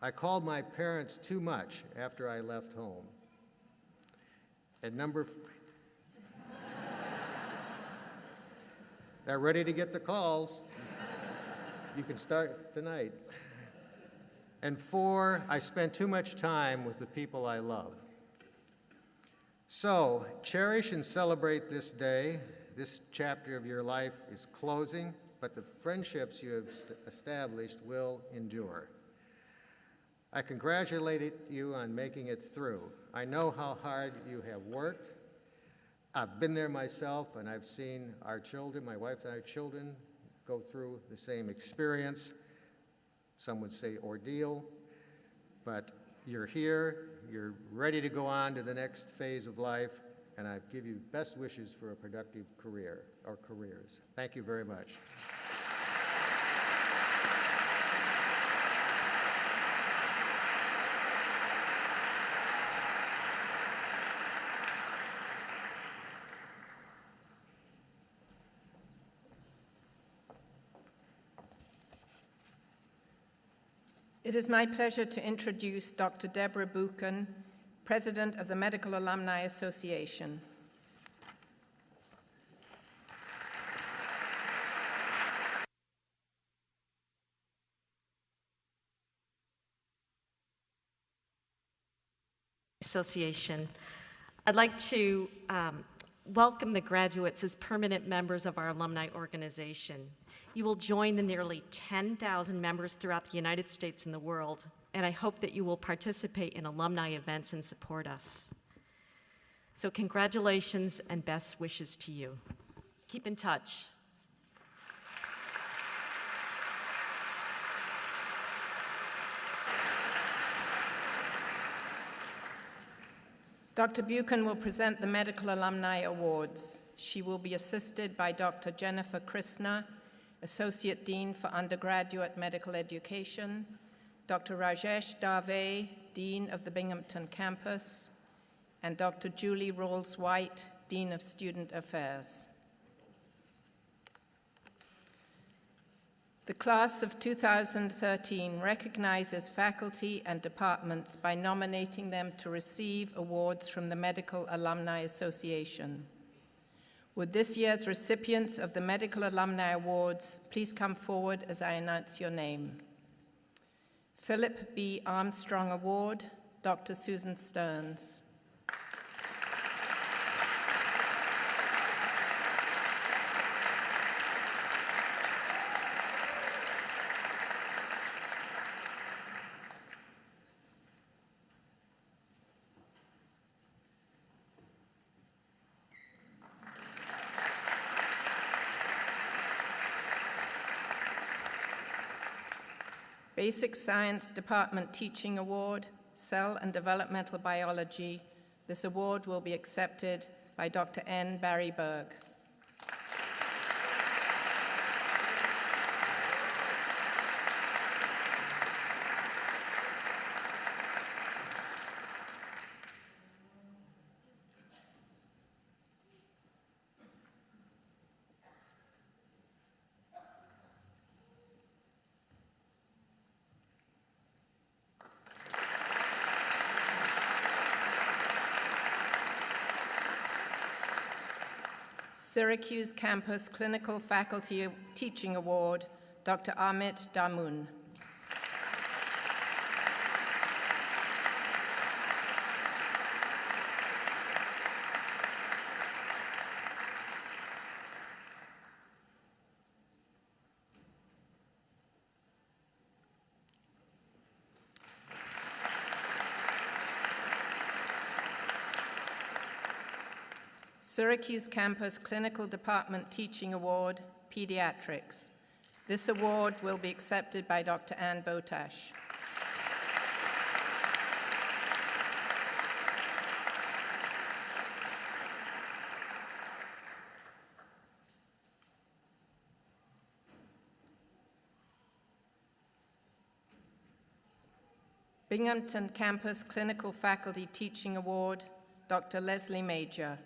Speaker 14: I called my parents too much after I left home. And they're ready to get the calls. You can start tonight. And four, I spent too much time with the people I love. So, cherish and celebrate this day. This chapter of your life is closing, but the friendships you have established will endure. I congratulate you on making it through. I know how hard you have worked. I've been there myself, and I've seen our children, my wife and our children, go through the same experience. Some would say ordeal, but you're here, you're ready to go on to the next phase of life, and I give you best wishes for a productive career, or careers. Thank you very much.
Speaker 3: It is my pleasure to introduce Dr. Deborah Buchan, President of the Medical Alumni Association.
Speaker 15: Association. I'd like to welcome the graduates as permanent members of our alumni organization. You will join the nearly 10,000 members throughout the United States and the world, and I hope that you will participate in alumni events and support us. So congratulations and best wishes to you. Keep in touch.
Speaker 3: Dr. Buchan will present the Medical Alumni Awards. She will be assisted by Dr. Jennifer Krishna, Associate Dean for Undergraduate Medical Education, Dr. Rajesh Dave, Dean of the Binghamton Campus, and Dr. Julie Rawls-White, Dean of Student Affairs. The class of 2013 recognizes faculty and departments by nominating them to receive awards from the Medical Alumni Association. Would this year's recipients of the Medical Alumni Awards please come forward as I announce your name? Philip B. Armstrong Award, Dr. Susan Stearns. Basic Science Department Teaching Award, Cell and Developmental Biology. This award will be accepted by Dr. N. Barry Berg. Syracuse Campus Clinical Faculty Teaching Award, Dr. Amit Damun. Syracuse Campus Clinical Department Teaching Award, Pediatrics. This award will be accepted by Dr. Ann Botash. Binghamton Campus Clinical Faculty Teaching Award, Dr. Leslie Major.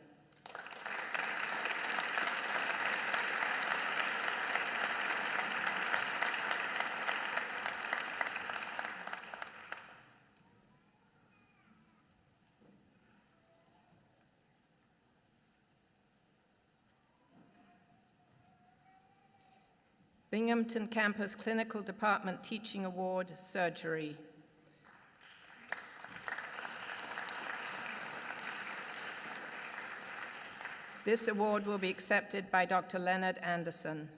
Speaker 3: Binghamton Campus Clinical Department Teaching Award, Surgery. This award will be accepted by Dr. Leonard Anderson.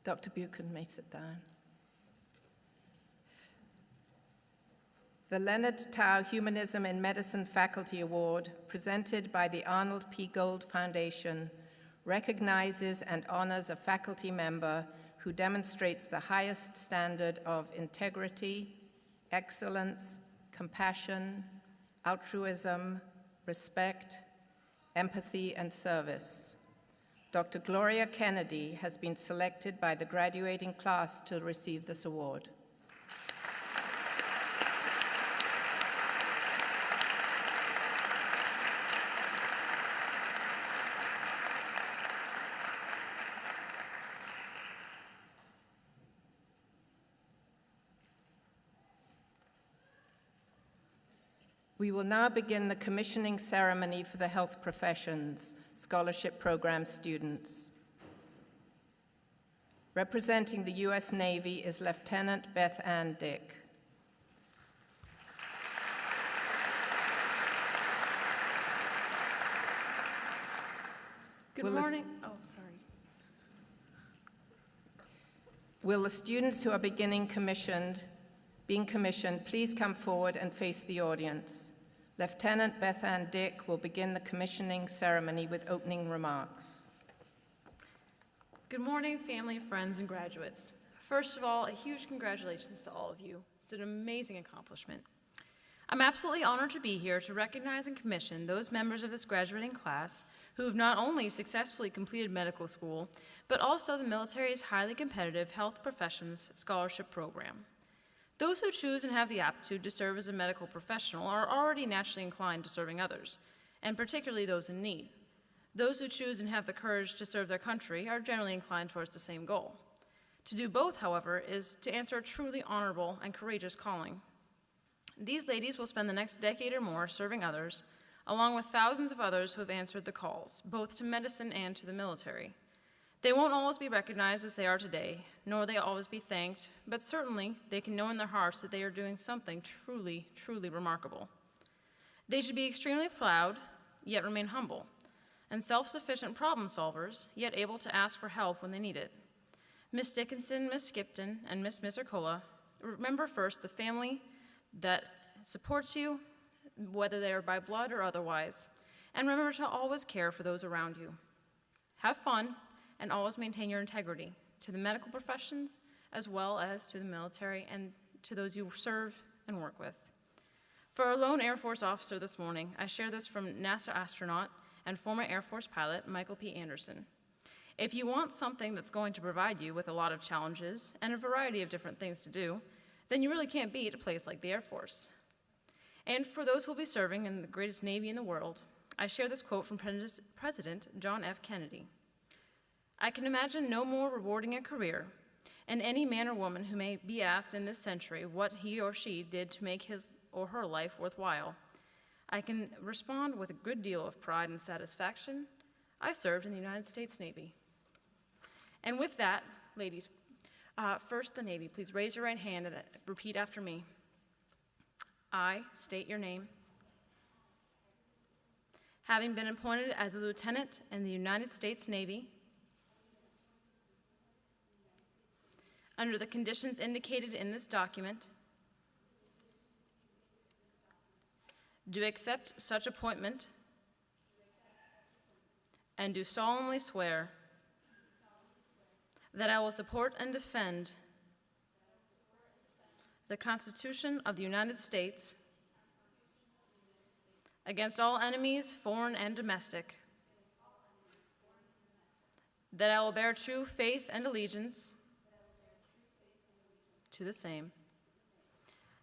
Speaker 3: Dr. Buchan may sit down. The Leonard Tao Humanism in Medicine Faculty Award, presented by the Arnold P. Gold Foundation, recognizes and honors a faculty member who demonstrates the highest standard of integrity, excellence, compassion, altruism, respect, empathy, and service. Dr. Gloria Kennedy has been selected by the graduating class to receive this award. We will now begin the commissioning ceremony for the health professions scholarship program students. Representing the U.S. Navy is Lieutenant Beth Ann Dick.
Speaker 2: Good morning. Oh, sorry.
Speaker 3: Will the students who are being commissioned, please come forward and face the audience. Lieutenant Beth Ann Dick will begin the commissioning ceremony with opening remarks.
Speaker 16: Good morning, family, friends, and graduates. First of all, a huge congratulations to all of you. It's an amazing accomplishment. I'm absolutely honored to be here to recognize and commission those members of this graduating class who have not only successfully completed medical school, but also the military's highly competitive Health Professions Scholarship Program. Those who choose and have the aptitude to serve as a medical professional are already naturally inclined to serving others, and particularly those in need. Those who choose and have the courage to serve their country are generally inclined towards the same goal. To do both, however, is to answer a truly honorable and courageous calling. These ladies will spend the next decade or more serving others, along with thousands of others who have answered the calls, both to medicine and to the military. They won't always be recognized as they are today, nor will they always be thanked, but certainly they can know in their hearts that they are doing something truly, truly remarkable. They should be extremely proud, yet remain humble, and self-sufficient problem solvers, yet able to ask for help when they need it. Miss Dickinson, Miss Skipton, and Miss Misercola, remember first the family that supports you, whether they are by blood or otherwise, and remember to always care for those around you. Have fun, and always maintain your integrity to the medical professions as well as to the military and to those you serve and work with. For a lone Air Force officer this morning, I share this from NASA astronaut and former Air Force pilot Michael P. Anderson. If you want something that's going to provide you with a lot of challenges and a variety of different things to do, then you really can't beat a place like the Air Force. And for those who will be serving in the greatest Navy in the world, I share this quote from President John F. Kennedy. I can imagine no more rewarding a career, and any man or woman who may be asked in this century what he or she did to make his or her life worthwhile, I can respond with a good deal of pride and satisfaction. I served in the United States Navy. And with that, ladies, first the Navy, please raise your right hand and repeat after me. I state your name. having been appointed as a lieutenant in the United States Navy under the conditions indicated in this document, do accept such appointment and do solemnly swear that I will support and defend the Constitution of the United States against all enemies, foreign and domestic, that I will bear true faith and allegiance to the same,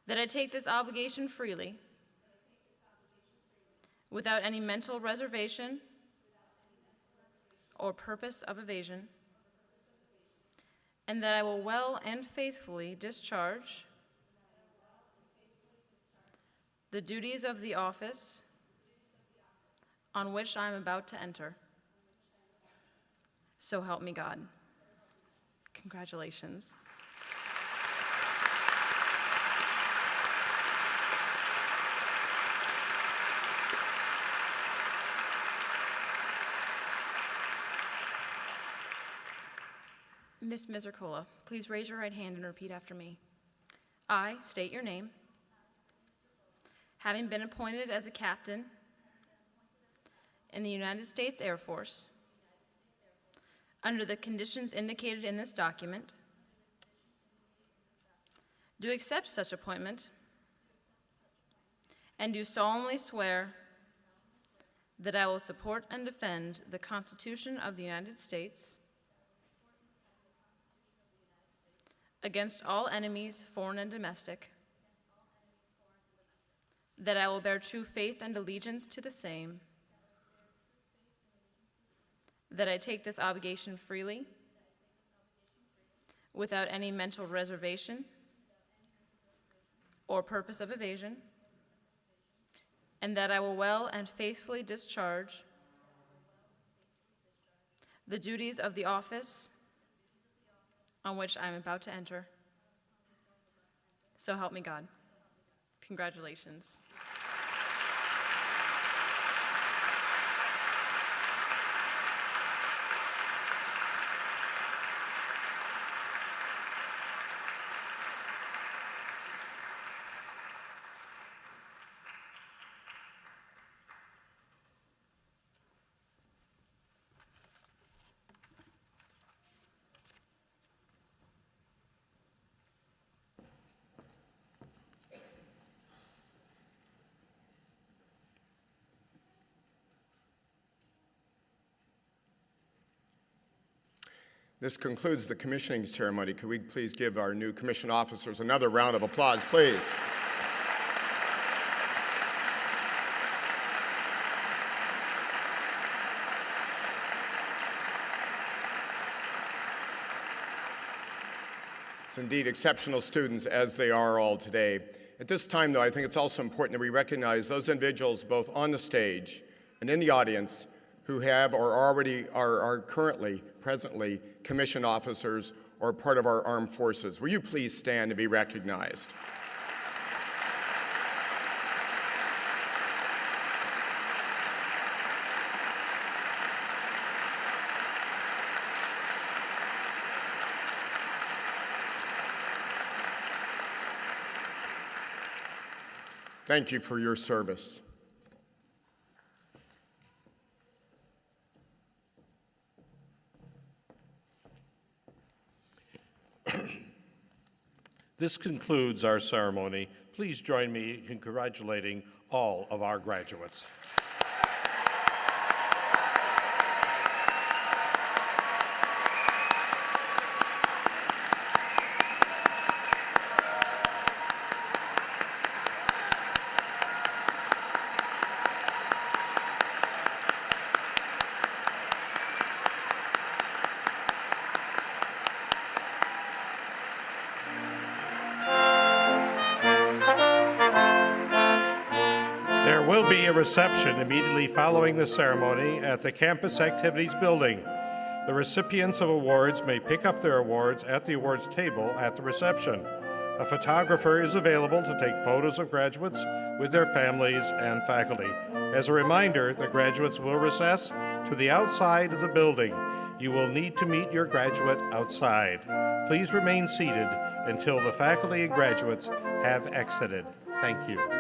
Speaker 16: that I take this obligation freely without any mental reservation or purpose of evasion, and that I will well and faithfully discharge the duties of the office on which I am about to enter. So help me God. Congratulations. Ms. Misercola, please raise your right hand and repeat after me. I state your name, having been appointed as a captain in the United States Air Force under the conditions indicated in this document, do accept such appointment and do solemnly swear that I will support and defend the Constitution of the United States against all enemies, foreign and domestic, that I will bear true faith and allegiance to the same, that I take this obligation freely, without any mental reservation or purpose of evasion, and that I will well and faithfully discharge the duties of the office on which I am about to enter. So help me God. Congratulations.
Speaker 5: This concludes the commissioning ceremony. Could we please give our new commissioned officers another round of applause, please? It's indeed exceptional students, as they are all today. At this time, though, I think it's also important that we recognize those individuals both on the stage and in the audience who have or already are currently, presently, commissioned officers or part of our armed forces. Will you please stand to be recognized? Thank you for your service.
Speaker 1: This concludes our ceremony. Please join me in congratulating all of our graduates. There will be a reception immediately following the ceremony at the Campus Activities Building. The recipients of awards may pick up their awards at the awards table at the reception. A photographer is available to take photos of graduates with their families and faculty. As a reminder, the graduates will recess to the outside of the building. You will need to meet your graduate outside. Please remain seated until the faculty and graduates have exited. Thank you.